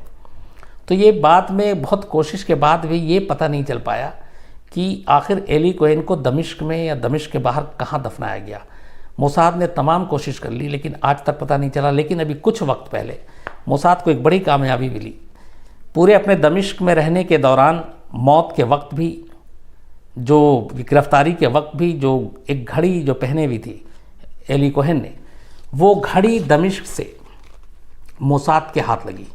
तो ये बाद में बहुत कोशिश के बाद भी ये पता नहीं चल पाया कि आखिर एली कोहेन को दमिश्क में या दमिश्क के बाहर कहाँ दफनाया गया। मोसाद ने तमाम कोशिश कर ली लेकिन आज तक पता नहीं चला। लेकिन अभी कुछ वक्त पहले मोसाद को एक बड़ी कामयाबी मिली। पूरे अपने दमिश्क में रहने के दौरान मौत के वक्त भी, जो गिरफ्तारी के वक्त भी, जो एक घड़ी जो पहने हुई थी एली कोहेन ने, वो घड़ी दमिश्क से मोसाद के हाथ लगी।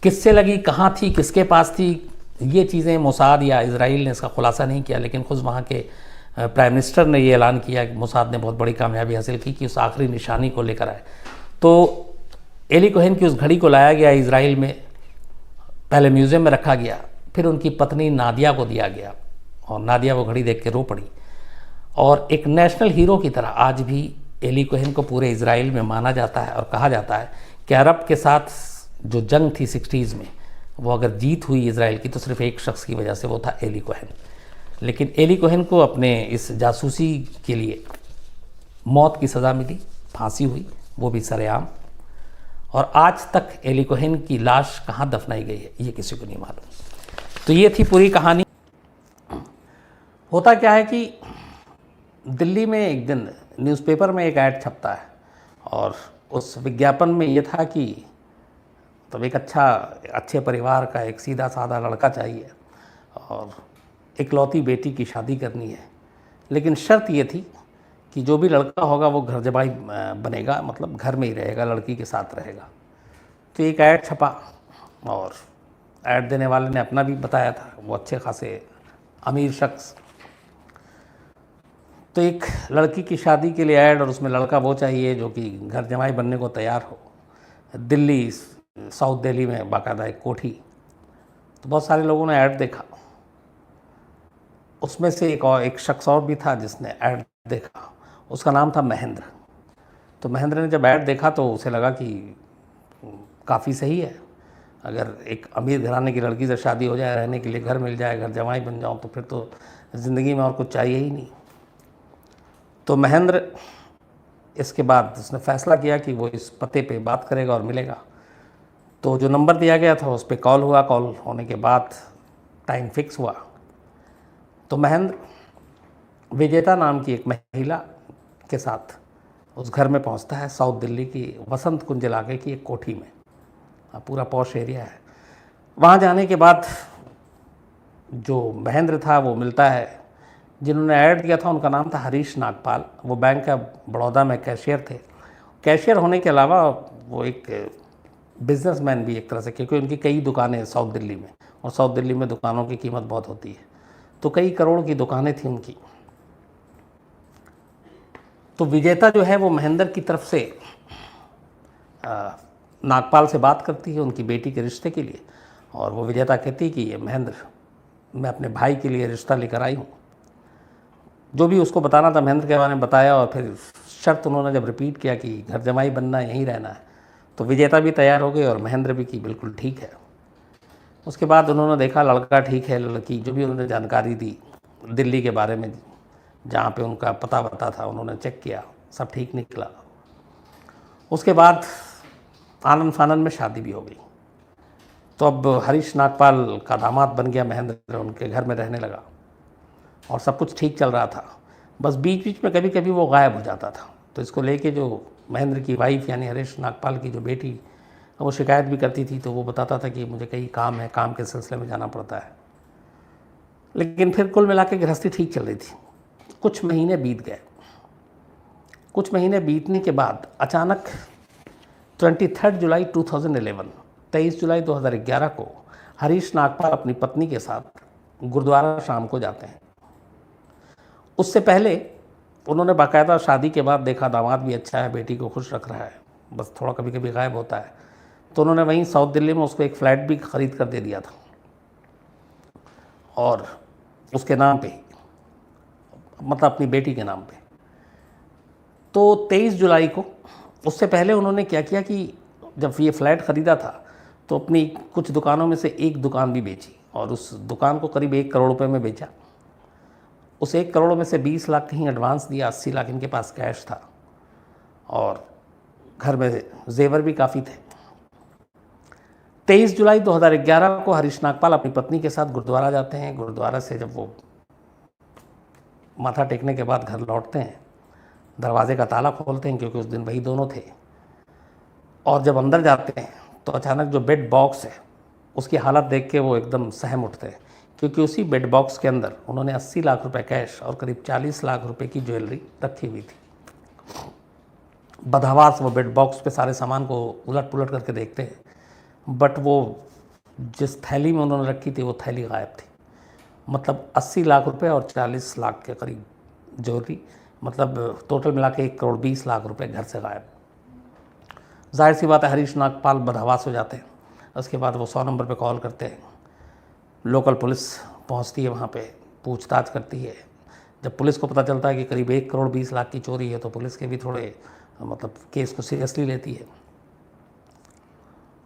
किससे लगी, कहाँ थी, किसके पास थी, ये चीज़ें मोसाद या इजराइल ने इसका खुलासा नहीं किया, लेकिन खुद वहाँ के प्राइम मिनिस्टर ने ये ऐलान किया कि मोसाद ने बहुत बड़ी कामयाबी हासिल की कि उस आखिरी निशानी को लेकर आए। तो एली कोहेन की उस घड़ी को लाया गया इजराइल में, पहले म्यूज़ियम में रखा गया, फिर उनकी पत्नी नादिया को दिया गया और नादिया वो घड़ी देख के रो पड़ी। और एक नेशनल हीरो की तरह आज भी एली कोहेन को पूरे इजराइल में माना जाता है और कहा जाता है कि अरब के साथ जो जंग थी 60s में, वो अगर जीत हुई इजराइल की तो सिर्फ एक शख्स की वजह से, वो था एली कोहेन। लेकिन एली कोहेन को अपने इस जासूसी के लिए मौत की सज़ा मिली, फांसी हुई, वो भी सरेआम। और आज तक एली कोहेन की लाश कहाँ दफनाई गई है ये किसी को नहीं मालूम। तो ये थी पूरी कहानी। होता क्या है कि दिल्ली में एक दिन न्यूज़पेपर में एक ऐड छपता है और उस विज्ञापन में ये था कि तब एक अच्छे परिवार का एक सीधा साधा लड़का चाहिए और इकलौती बेटी की शादी करनी है, लेकिन शर्त ये थी कि जो भी लड़का होगा वो घर जमाई बनेगा, मतलब घर में ही रहेगा, लड़की के साथ रहेगा। तो एक ऐड छपा और ऐड देने वाले ने अपना भी बताया था, वो अच्छे खासे अमीर शख्स। तो एक लड़की की शादी के लिए ऐड और उसमें लड़का वो चाहिए जो कि घर जमाई बनने को तैयार हो। दिल्ली, साउथ दिल्ली में बाकायदा एक कोठी। तो बहुत सारे लोगों ने ऐड देखा, उसमें से एक शख्स और भी था जिसने ऐड देखा, उसका नाम था महेंद्र। तो महेंद्र ने जब ऐड देखा तो उसे लगा कि काफ़ी सही है, अगर एक अमीर घराने की लड़की से शादी हो जाए, रहने के लिए घर मिल जाए, घर जमाई बन जाऊँ, तो फिर तो ज़िंदगी में और कुछ चाहिए ही नहीं। तो महेंद्र इसके बाद उसने फैसला किया कि वो इस पते पे बात करेगा और मिलेगा। तो जो नंबर दिया गया था उस पर कॉल हुआ। कॉल होने के बाद टाइम फिक्स हुआ तो महेंद्र विजेता नाम की एक महिला के साथ उस घर में पहुंचता है। साउथ दिल्ली की वसंत कुंज इलाके की एक कोठी में, पूरा पॉश एरिया है। वहाँ जाने के बाद जो महेंद्र था वो मिलता है। जिन्होंने ऐड दिया था उनका नाम था हरीश नागपाल। वो बैंक का बड़ौदा में कैशियर थे। कैशियर होने के अलावा वो एक बिजनेसमैन भी एक तरह से, क्योंकि उनकी कई दुकानें हैं साउथ दिल्ली में, और साउथ दिल्ली में दुकानों की कीमत बहुत होती है, तो कई करोड़ की दुकानें थी उनकी। तो विजेता जो है वो महेंद्र की तरफ से नागपाल से बात करती है उनकी बेटी के रिश्ते के लिए, और वो विजेता कहती है कि ये महेंद्र, मैं अपने भाई के लिए रिश्ता लेकर आई हूँ। जो भी उसको बताना था महेंद्र के बारे में बताया, और फिर शर्त उन्होंने जब रिपीट किया कि घर जमाई बनना है, यहीं रहना है, तो विजेता भी तैयार हो गई और महेंद्र भी कि बिल्कुल ठीक है। उसके बाद उन्होंने देखा लड़का ठीक है, लड़की, जो भी उन्होंने जानकारी दी दिल्ली के बारे में, जहाँ पे उनका पता बता था, उन्होंने चेक किया, सब ठीक निकला। उसके बाद आनंद फानंद में शादी भी हो गई। तो अब हरीश नागपाल का दामाद बन गया महेंद्र, उनके घर में रहने लगा और सब कुछ ठीक चल रहा था। बस बीच बीच में कभी कभी वो गायब हो जाता था। तो इसको लेके जो महेंद्र की वाइफ यानी हरीश नागपाल की जो बेटी, वो शिकायत भी करती थी। तो वो बताता था कि मुझे कहीं काम है, काम के सिलसिले में जाना पड़ता है। लेकिन फिर कुल मिला के गृहस्थी ठीक चल रही थी। कुछ महीने बीत गए। कुछ महीने बीतने के बाद अचानक 23 जुलाई 2011, 23 जुलाई 2011 को हरीश नागपाल अपनी पत्नी के साथ गुरुद्वारा शाम को जाते हैं। उससे पहले उन्होंने बाकायदा शादी के बाद देखा दामाद भी अच्छा है, बेटी को खुश रख रहा है, बस थोड़ा कभी कभी गायब होता है। तो उन्होंने वहीं साउथ दिल्ली में उसको एक फ्लैट भी खरीद कर दे दिया था, और उसके नाम पे, मतलब अपनी बेटी के नाम पे। तो 23 जुलाई को, उससे पहले उन्होंने क्या किया कि जब ये फ्लैट ख़रीदा था तो अपनी कुछ दुकानों में से एक दुकान भी बेची, और उस दुकान को करीब 1 करोड़ रुपए में बेचा। उस 1 करोड़ में से 20 लाख कहीं एडवांस दिया, 80 लाख इनके पास कैश था, और घर में जेवर भी काफ़ी थे। 23 जुलाई 2011 को हरीश नागपाल अपनी पत्नी के साथ गुरुद्वारा जाते हैं। गुरुद्वारा से जब वो माथा टेकने के बाद घर लौटते हैं, दरवाजे का ताला खोलते हैं, क्योंकि उस दिन वही दोनों थे, और जब अंदर जाते हैं तो अचानक जो बेड बॉक्स है उसकी हालत देख के वो एकदम सहम उठते हैं, क्योंकि उसी बेड बॉक्स के अंदर उन्होंने 80 लाख रुपए कैश और करीब 40 लाख रुपए की ज्वेलरी रखी हुई थी। बदहवास वो बेड बॉक्स पे सारे सामान को उलट पुलट करके देखते हैं, बट वो जिस थैली में उन्होंने रखी थी वो थैली गायब थी। मतलब 80 लाख रुपए और 40 लाख के करीब ज्वेलरी, मतलब टोटल मिला के 1 करोड़ 20 लाख रुपए घर से गायब। जाहिर सी बात है हरीश नागपाल बदहवास हो जाते हैं। उसके बाद वो 100 नंबर पे कॉल करते हैं। लोकल पुलिस पहुंचती है, वहाँ पे पूछताछ करती है। जब पुलिस को पता चलता है कि करीब 1 करोड़ 20 लाख की चोरी है, तो पुलिस के भी थोड़े मतलब केस को सीरियसली लेती है।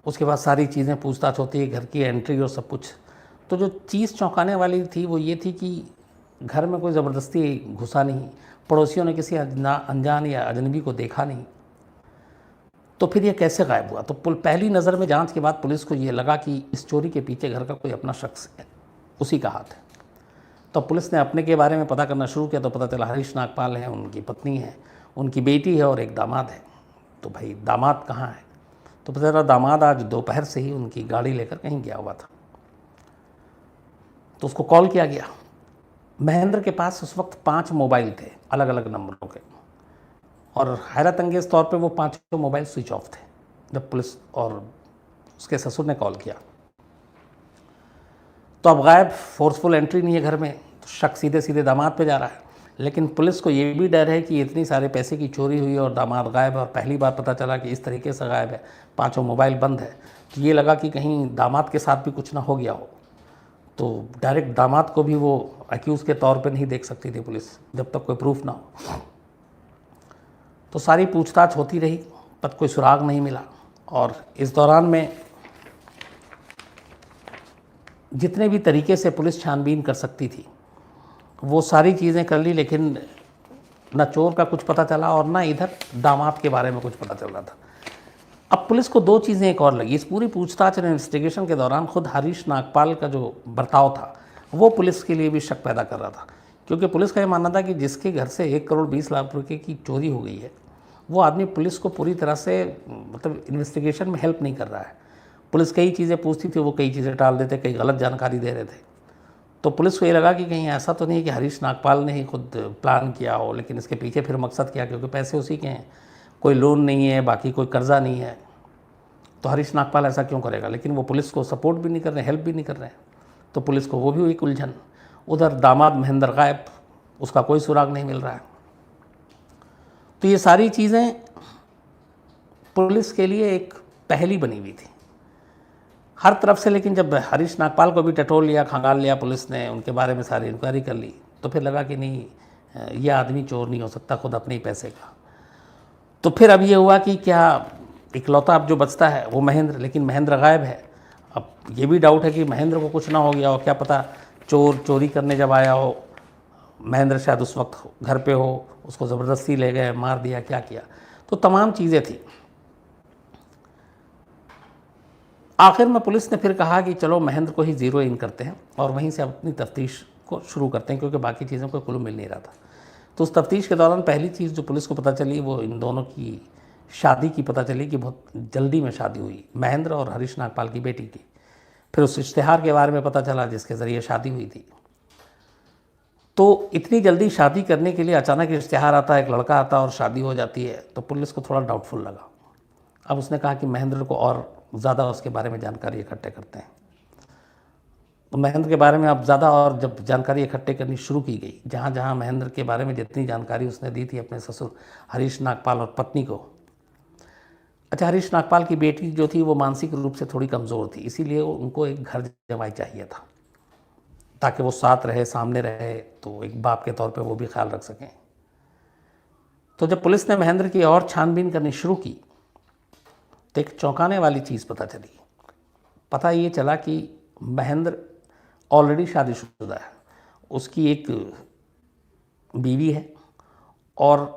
उसके बाद सारी चीज़ें पूछताछ होती है, घर की एंट्री और सब कुछ। तो जो चीज़ चौंकाने वाली थी वो ये थी कि घर में कोई ज़बरदस्ती घुसा नहीं, पड़ोसियों ने किसी अनजान या अजनबी को देखा नहीं। तो फिर ये कैसे गायब हुआ? तो पहली नज़र में जांच के बाद पुलिस को ये लगा कि इस चोरी के पीछे घर का कोई अपना शख्स है, उसी का हाथ है। तो पुलिस ने अपने के बारे में पता करना शुरू किया, तो पता चला हरीश नागपाल हैं, उनकी पत्नी है, उनकी बेटी है और एक दामाद है। तो भाई दामाद कहाँ है? तो पता चला दामाद आज दोपहर से ही उनकी गाड़ी लेकर कहीं गया हुआ था। तो उसको कॉल किया गया। महेंद्र के पास उस वक्त 5 मोबाइल थे अलग अलग नंबरों के, और हैरत अंगेज तौर पे वो 5 मोबाइल स्विच ऑफ थे जब पुलिस और उसके ससुर ने कॉल किया। तो अब गायब, फोर्सफुल एंट्री नहीं है घर में, तो शक सीधे सीधे दामाद पे जा रहा है। लेकिन पुलिस को ये भी डर है कि इतनी सारे पैसे की चोरी हुई और दामाद गायब है, और पहली बार पता चला कि इस तरीके से गायब है, 5 मोबाइल बंद है। तो ये लगा कि कहीं दामाद के साथ भी कुछ ना हो गया हो। तो डायरेक्ट दामाद को भी वो अक्यूज़ के तौर पे नहीं देख सकती थी पुलिस, जब तक कोई प्रूफ ना हो। तो सारी पूछताछ होती रही, पर कोई सुराग नहीं मिला। और इस दौरान में जितने भी तरीके से पुलिस छानबीन कर सकती थी वो सारी चीज़ें कर ली, लेकिन ना चोर का कुछ पता चला और ना इधर दामाद के बारे में कुछ पता चल रहा था। अब पुलिस को दो चीज़ें एक और लगी इस पूरी पूछताछ और इन्वेस्टिगेशन के दौरान। खुद हरीश नागपाल का जो बर्ताव था वो पुलिस के लिए भी शक पैदा कर रहा था, क्योंकि पुलिस का ये मानना था कि जिसके घर से 1,20,00,000 रुपये की चोरी हो गई है वो आदमी पुलिस को पूरी तरह से मतलब इन्वेस्टिगेशन में हेल्प नहीं कर रहा है। पुलिस कई चीज़ें पूछती थी, वो कई चीज़ें टाल देते, कई गलत जानकारी दे रहे थे। तो पुलिस को ये लगा कि कहीं ऐसा तो नहीं है कि हरीश नागपाल ने ही खुद प्लान किया हो, लेकिन इसके पीछे फिर मकसद क्या, क्योंकि पैसे उसी के हैं, कोई लोन नहीं है, बाकी कोई कर्जा नहीं है, तो हरीश नागपाल ऐसा क्यों करेगा। लेकिन वो पुलिस को सपोर्ट भी नहीं कर रहे, हेल्प भी नहीं कर रहे हैं, तो पुलिस को वो भी हुई उलझन। उधर दामाद महेंद्र गायब, उसका कोई सुराग नहीं मिल रहा है। तो ये सारी चीज़ें पुलिस के लिए एक पहेली बनी हुई थी हर तरफ से। लेकिन जब हरीश नागपाल को भी टटोल लिया, खंगाल लिया पुलिस ने, उनके बारे में सारी इंक्वायरी कर ली, तो फिर लगा कि नहीं, ये आदमी चोर नहीं हो सकता खुद अपने ही पैसे का। तो फिर अब ये हुआ कि क्या इकलौता अब जो बचता है वो महेंद्र, लेकिन महेंद्र गायब है। अब ये भी डाउट है कि महेंद्र को कुछ ना हो गया हो, क्या पता चोरी करने जब आया हो महेंद्र शायद उस वक्त घर पे हो, उसको ज़बरदस्ती ले गए, मार दिया, क्या किया। तो तमाम चीज़ें थी। आखिर में पुलिस ने फिर कहा कि चलो महेंद्र को ही ज़ीरो इन करते हैं और वहीं से अपनी तफ्तीश को शुरू करते हैं, क्योंकि बाकी चीज़ों को क्लू मिल नहीं रहा था। तो उस तफ्तीश के दौरान पहली चीज़ जो पुलिस को पता चली वो इन दोनों की शादी की पता चली कि बहुत जल्दी में शादी हुई, महेंद्र और हरीश नागपाल की बेटी की। फिर उस इश्तिहार के बारे में पता चला जिसके ज़रिए शादी हुई थी। तो इतनी जल्दी शादी करने के लिए अचानक इश्तिहार आता है, एक लड़का आता है और शादी हो जाती है, तो पुलिस को थोड़ा डाउटफुल लगा। अब उसने कहा कि महेंद्र को और ज़्यादा उसके बारे में जानकारी इकट्ठे करते हैं। तो महेंद्र के बारे में अब ज़्यादा और जब जानकारी इकट्ठे करनी शुरू की गई, जहाँ जहाँ महेंद्र के बारे में जितनी जानकारी उसने दी थी अपने ससुर हरीश नागपाल और पत्नी को। अच्छा, हरीश नागपाल की बेटी जो थी वो मानसिक रूप से थोड़ी कमज़ोर थी, इसीलिए उनको एक घर जमाई चाहिए था ताकि वो साथ रहे, सामने रहे, तो एक बाप के तौर पे वो भी ख्याल रख सकें। तो जब पुलिस ने महेंद्र की और छानबीन करनी शुरू की तो एक चौंकाने वाली चीज़ पता चली। पता ये चला कि महेंद्र ऑलरेडी शादीशुदा है, उसकी एक बीवी है और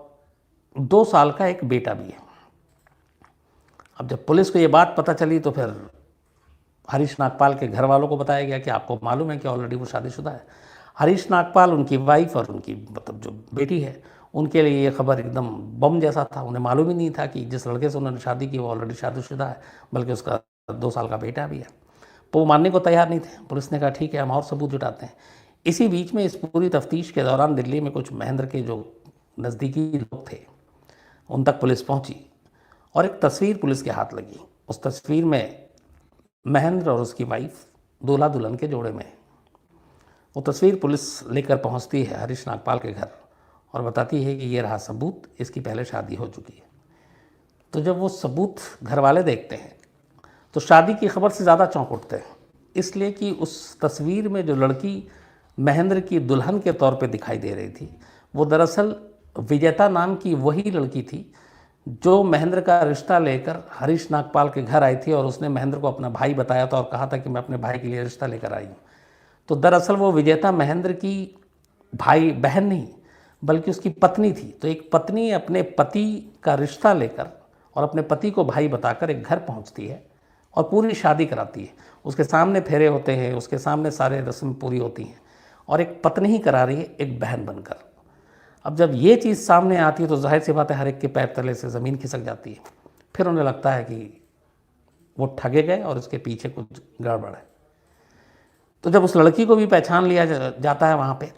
2 साल का एक बेटा भी है। अब जब पुलिस को ये बात पता चली तो फिर हरीश नागपाल के घर वालों को बताया गया कि आपको मालूम है कि ऑलरेडी वो शादीशुदा है। हरीश नागपाल, उनकी वाइफ और उनकी मतलब जो बेटी है, उनके लिए ये खबर एकदम बम जैसा था। उन्हें मालूम ही नहीं था कि जिस लड़के से उन्होंने शादी की वो ऑलरेडी शादीशुदा है, बल्कि उसका 2 साल का बेटा भी है। तो वो मानने को तैयार नहीं थे। पुलिस ने कहा ठीक है, हम और सबूत जुटाते हैं। इसी बीच में इस पूरी तफ्तीश के दौरान दिल्ली में कुछ महेंद्र के जो नज़दीकी लोग थे उन तक पुलिस पहुंची और एक तस्वीर पुलिस के हाथ लगी। उस तस्वीर में महेंद्र और उसकी वाइफ दूल्हा दुल्हन के जोड़े में। वो तस्वीर पुलिस लेकर पहुंचती है हरीश नागपाल के घर और बताती है कि ये रहा सबूत, इसकी पहले शादी हो चुकी है। तो जब वो सबूत घर वाले देखते हैं तो शादी की खबर से ज़्यादा चौंक उठते हैं, इसलिए कि उस तस्वीर में जो लड़की महेंद्र की दुल्हन के तौर पे दिखाई दे रही थी वो दरअसल विजेता नाम की वही लड़की थी जो महेंद्र का रिश्ता लेकर हरीश नागपाल के घर आई थी और उसने महेंद्र को अपना भाई बताया था और कहा था कि मैं अपने भाई के लिए रिश्ता लेकर आई हूँ। तो दरअसल वो विजेता महेंद्र की भाई बहन नहीं बल्कि उसकी पत्नी थी। तो एक पत्नी अपने पति का रिश्ता लेकर और अपने पति को भाई बताकर एक घर पहुंचती है और पूरी शादी कराती है। उसके सामने फेरे होते हैं, उसके सामने सारे रस्म पूरी होती हैं और एक पत्नी ही करा रही है, एक बहन बनकर। अब जब ये चीज़ सामने आती है तो जाहिर सी बात है हर एक के पैर तले से ज़मीन खिसक जाती है। फिर उन्हें लगता है कि वो ठगे गए और उसके पीछे कुछ गड़बड़ है। तो जब उस लड़की को भी पहचान लिया जाता है वहाँ पे,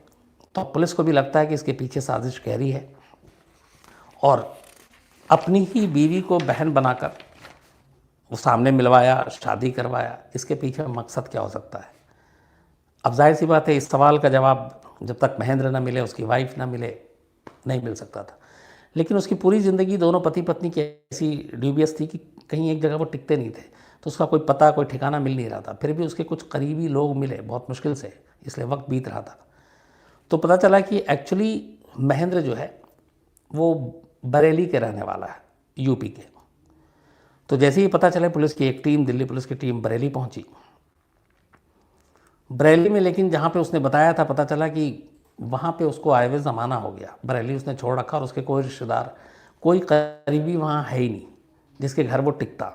तो पुलिस को भी लगता है कि इसके पीछे साजिश गहरी है और अपनी ही बीवी को बहन बनाकर वो सामने मिलवाया, शादी करवाया। इसके पीछे मकसद क्या हो सकता है? अब जाहिर सी बात है इस सवाल का जवाब जब तक महेंद्र ना मिले, उसकी वाइफ ना मिले, नहीं मिल सकता था। लेकिन उसकी पूरी ज़िंदगी दोनों पति पत्नी की ऐसी ड्यूबियस थी कि कहीं एक जगह वो टिकते नहीं थे, तो उसका कोई पता, कोई ठिकाना मिल नहीं रहा था। फिर भी उसके कुछ करीबी लोग मिले बहुत मुश्किल से, इसलिए वक्त बीत रहा था। तो पता चला कि एक्चुअली महेंद्र जो है वो बरेली के रहने वाला है, यूपी के। तो जैसे ही पता चला पुलिस की एक टीम, दिल्ली पुलिस की टीम बरेली पहुंची। बरेली में लेकिन जहाँ पे उसने बताया था, पता चला कि वहाँ पे उसको आए हुए ज़माना हो गया, बरेली उसने छोड़ रखा और उसके कोई रिश्तेदार, कोई करीबी वहाँ है ही नहीं जिसके घर वो टिकता।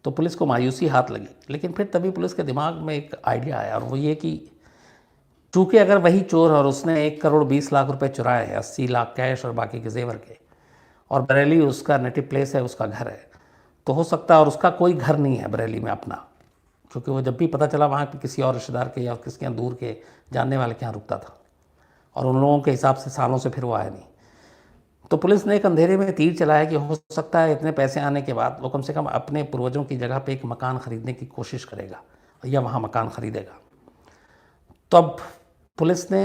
तो पुलिस को मायूसी हाथ लगी, लेकिन फिर तभी पुलिस के दिमाग में एक आइडिया आया, और वो ये कि चूँकि अगर वही चोर और उसने 1,20,00,000 रुपए चुराए हैं, 80 लाख कैश और बाकी के जेवर के, और बरेली उसका नेटिव प्लेस है, उसका घर है, तो हो सकता है, और उसका कोई घर नहीं है बरेली में अपना, क्योंकि वो जब भी पता चला वहाँ पे किसी और रिश्तेदार के या किसी के दूर के जानने वाले के यहाँ रुकता था, और उन लोगों के हिसाब से सालों से फिर वो आया नहीं। तो पुलिस ने एक अंधेरे में तीर चलाया कि हो सकता है इतने पैसे आने के बाद वो कम से कम अपने पूर्वजों की जगह पे एक मकान खरीदने की कोशिश करेगा या वहाँ मकान खरीदेगा। तो अब पुलिस ने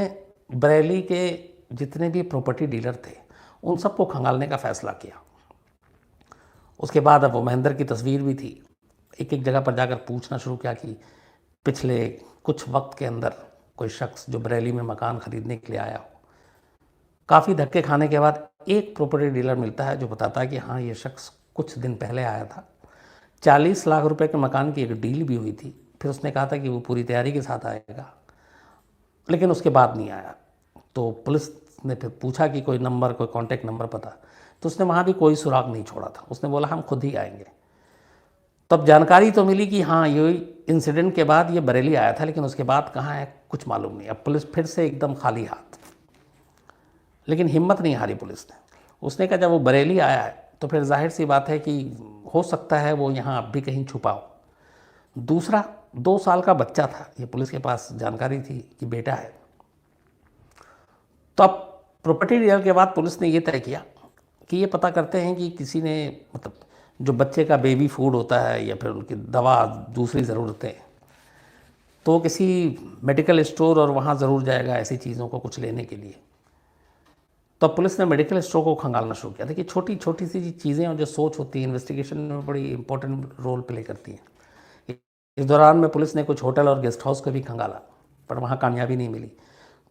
बरेली के जितने भी प्रॉपर्टी डीलर थे उन सबको खंगालने का फैसला किया। उसके बाद अब वो महेंद्र की तस्वीर भी थी, एक एक जगह पर जाकर पूछना शुरू किया कि पिछले कुछ वक्त के अंदर कोई शख्स जो बरेली में मकान खरीदने के लिए आया हो। काफ़ी धक्के खाने के बाद एक प्रॉपर्टी डीलर मिलता है जो बताता है कि हाँ, ये शख्स कुछ दिन पहले आया था, 40 लाख रुपए के मकान की एक डील भी हुई थी, फिर उसने कहा था कि वो पूरी तैयारी के साथ आएगा, लेकिन उसके बाद नहीं आया। तो पुलिस ने फिर पूछा कि कोई नंबर, कोई कॉन्टैक्ट नंबर पता, तो उसने वहाँ भी कोई सुराग नहीं छोड़ा था। उसने बोला हम खुद ही आएंगे। तब जानकारी तो मिली कि हाँ, ये इंसिडेंट के बाद ये बरेली आया था, लेकिन उसके बाद कहाँ है कुछ मालूम नहीं। अब पुलिस फिर से एकदम खाली हाथ, लेकिन हिम्मत नहीं हारी पुलिस ने। उसने कहा जब वो बरेली आया है तो फिर जाहिर सी बात है कि हो सकता है वो यहाँ अब भी कहीं छुपा हो। दूसरा, 2 साल का बच्चा था, ये पुलिस के पास जानकारी थी कि बेटा है। तो अब प्रॉपर्टी डीलर के बाद पुलिस ने ये तय किया कि ये पता करते हैं कि किसी ने, मतलब जो बच्चे का बेबी फूड होता है या फिर उनकी दवा, दूसरी ज़रूरतें, तो किसी मेडिकल स्टोर और वहाँ ज़रूर जाएगा ऐसी चीज़ों को कुछ लेने के लिए। तो अब पुलिस ने मेडिकल स्टोर को खंगालना शुरू किया। देखिए, छोटी छोटी सी चीज़ें और जो सोच होती है इन्वेस्टिगेशन में बड़ी इंपॉर्टेंट रोल प्ले करती हैं। इस दौरान में पुलिस ने कुछ होटल और गेस्ट हाउस को भी खंगाला, पर वहाँ कामयाबी नहीं मिली।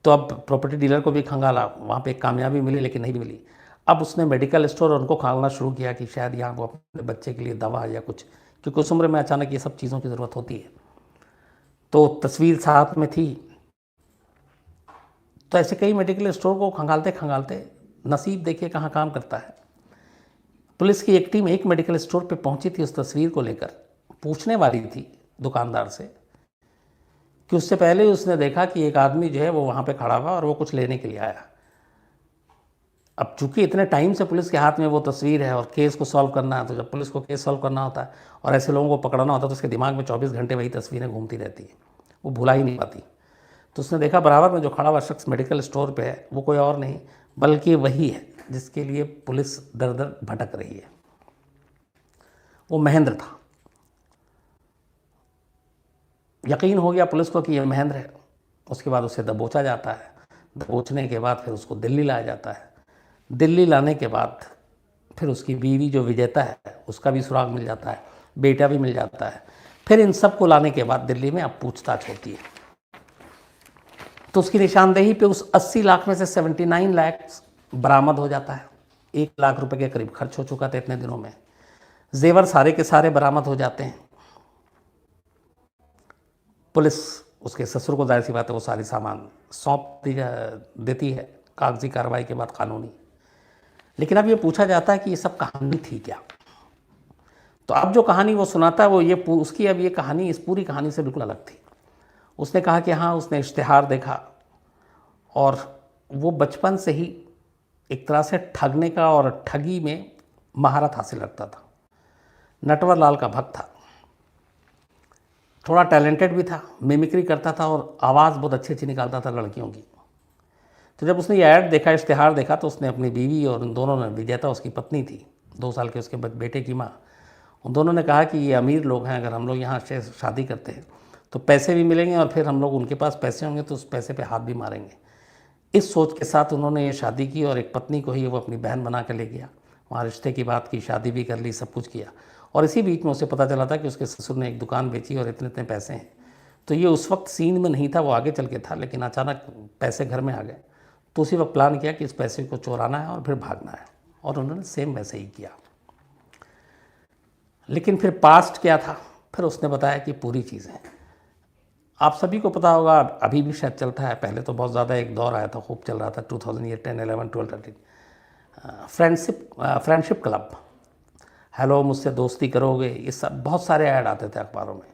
तो अब प्रॉपर्टी डीलर को भी खंगाला, वहाँ पे कामयाबी मिली लेकिन नहीं मिली। अब उसने मेडिकल स्टोर और उनको खंगालना शुरू किया कि शायद यहाँ वो अपने बच्चे के लिए दवा या कुछ, क्योंकि उस उम्र में अचानक ये सब चीज़ों की ज़रूरत होती है। तो तस्वीर साथ में थी। तो ऐसे कई मेडिकल स्टोर को खंगालते खंगालते नसीब देखिए कहाँ काम करता है। पुलिस की एक टीम एक मेडिकल स्टोर पे पहुंची थी, उस तस्वीर को लेकर पूछने वाली थी दुकानदार से कि उससे पहले उसने देखा कि एक आदमी जो है वो वहाँ पे खड़ा हुआ और वो कुछ लेने के लिए आया। अब चूंकि इतने टाइम से पुलिस के हाथ में वो तस्वीर है और केस को सॉल्व करना है, तो जब पुलिस को केस सॉल्व करना होता है और ऐसे लोगों को पकड़ना होता है तो उसके दिमाग में 24 घंटे वही तस्वीरें घूमती रहती हैं, वो भुला ही नहीं पाती। तो उसने देखा बराबर में जो खड़ा हुआ शख्स मेडिकल स्टोर पे है वो कोई और नहीं बल्कि वही है जिसके लिए पुलिस दर दर भटक रही है। वो महेंद्र था। यकीन हो गया पुलिस को कि यह महेंद्र है। उसके बाद उसे दबोचा जाता है। दबोचने के बाद फिर उसको दिल्ली लाया जाता है। दिल्ली लाने के बाद फिर उसकी बीवी जो विजेता है उसका भी सुराग मिल जाता है, बेटा भी मिल जाता है। फिर इन सब को लाने के बाद दिल्ली में अब पूछताछ होती है। तो उसकी निशानदेही पे उस 80 लाख में से 79 लाख बरामद हो जाता है। 1 लाख रुपए के करीब खर्च हो चुका था इतने दिनों में। जेवर सारे के सारे बरामद हो जाते हैं। पुलिस उसके ससुर को जाहिर सी बात है वो सारी सामान सौंप देती है, कागजी कार्रवाई के बाद कानूनी। लेकिन अब ये पूछा जाता है कि ये सब कहानी थी क्या। तो अब जो कहानी वो सुनाता है वो ये उसकी अब ये कहानी इस पूरी कहानी से बिल्कुल अलग थी। उसने कहा कि हाँ, उसने इश्तिहार देखा और वो बचपन से ही एक तरह से ठगने का और ठगी में महारत हासिल रखता था। नटवर लाल का भक्त था, थोड़ा टैलेंटेड भी था, मिमिक्री करता था और आवाज़ बहुत अच्छी अच्छी निकालता था लड़कियों की। तो जब उसने ये ऐड देखा, इश्तिहार देखा, तो उसने अपनी बीवी और उन दोनों ने, विजेता उसकी पत्नी थी, 2 साल के उसके बेटे की माँ, उन दोनों ने कहा कि ये अमीर लोग हैं, अगर हम लोग यहाँ से शादी करते हैं तो पैसे भी मिलेंगे और फिर हम लोग उनके पास पैसे होंगे तो उस पैसे पे हाथ भी मारेंगे। इस सोच के साथ उन्होंने ये शादी की और एक पत्नी को ही वो अपनी बहन बना कर ले गया। वहाँ रिश्ते की बात की, शादी भी कर ली, सब कुछ किया। और इसी बीच में उसे पता चला था कि उसके ससुर ने एक दुकान बेची और इतने इतने पैसे हैं। तो ये उस वक्त सीन में नहीं था, वो आगे चल के था, लेकिन अचानक पैसे घर में आ गए। तो उसी वक्त प्लान किया कि इस पैसे को चुराना है और फिर भागना है, और उन्होंने सेम वैसे ही किया। लेकिन फिर पास्ट क्या था, फिर उसने बताया कि पूरी चीज़ें आप सभी को पता होगा, अभी भी शायद चलता है, पहले तो बहुत ज़्यादा एक दौर आया था, खूब चल रहा था 2010, 11, 12, 13, फ्रेंडशिप क्लब, हेलो मुझसे दोस्ती करोगे, ये सब बहुत सारे ऐड आते थे अखबारों में,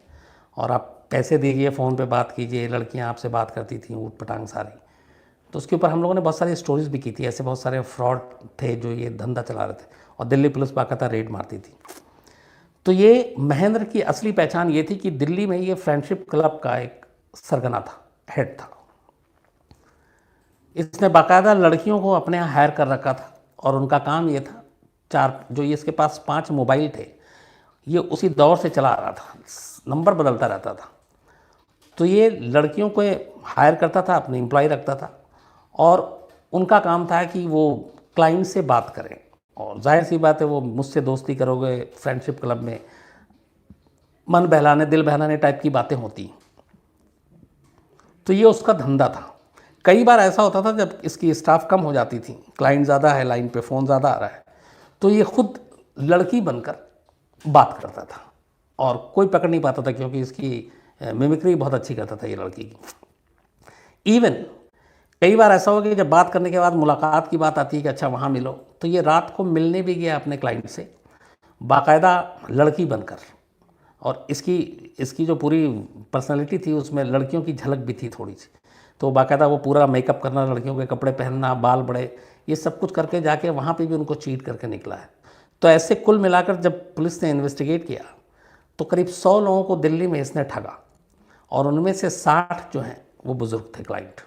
और आप पैसे दीजिए, फ़ोन पे बात कीजिए, लड़कियां आपसे बात करती थी ऊट पटांग सारी। तो उसके ऊपर हम लोगों ने बहुत सारी स्टोरीज भी की थी, ऐसे बहुत सारे फ्रॉड थे जो ये धंधा चला रहे थे, और दिल्ली पुलिस बाकायदा रेड मारती थी। तो ये महेंद्र की असली पहचान ये थी कि दिल्ली में ये फ्रेंडशिप क्लब का एक सरगना था, हेड था। इसने बाकायदा लड़कियों को अपने यहाँ हायर कर रखा था, और उनका काम ये था, जो ये इसके पास 5 मोबाइल थे, ये उसी दौर से चला आ रहा था, नंबर बदलता रहता था। तो ये लड़कियों को हायर करता था, अपने एम्प्लॉय रखता था, और उनका काम था कि वो क्लाइंट से बात करें, और जाहिर सी बात है वो मुझसे दोस्ती करोगे, फ्रेंडशिप क्लब में मन बहलाने दिल बहलाने टाइप की बातें होती। तो ये उसका धंधा था। कई बार ऐसा होता था जब इसकी स्टाफ कम हो जाती थी, क्लाइंट ज़्यादा है, लाइन पे फ़ोन ज़्यादा आ रहा है, तो ये खुद लड़की बनकर बात करता था, और कोई पकड़ नहीं पाता था, क्योंकि इसकी मिमिक्री बहुत अच्छी करता था ये लड़की की। इवन कई बार ऐसा हो कि जब बात करने के बाद मुलाकात की बात आती है कि अच्छा वहाँ मिलो, तो ये रात को मिलने भी गया अपने क्लाइंट से बाकायदा लड़की बनकर, और इसकी जो पूरी पर्सनालिटी थी उसमें लड़कियों की झलक भी थी थोड़ी सी। तो बाकायदा वो पूरा मेकअप करना, लड़कियों के कपड़े पहनना, बाल बड़े, ये सब कुछ करके जाके वहाँ पे भी उनको चीट करके निकला है। तो ऐसे कुल मिलाकर जब पुलिस ने इन्वेस्टिगेट किया तो करीब 100 लोगों को दिल्ली में इसने ठगा, और उनमें से 60 जो हैं वो बुजुर्ग थे क्लाइंट।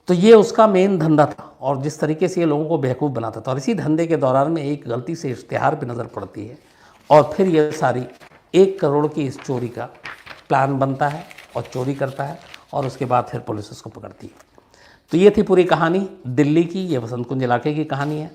तो ये उसका मेन धंधा था, और जिस तरीके से ये लोगों को बेवकूफ़ बनाता था। और इसी धंधे के दौरान में एक गलती से इश्तिहार पे नज़र पड़ती है, और फिर ये सारी 1 करोड़ की इस चोरी का प्लान बनता है, और चोरी करता है, और उसके बाद फिर पुलिस उसको पकड़ती है। तो ये थी पूरी कहानी दिल्ली की, ये वसंत कुंज इलाके की कहानी है।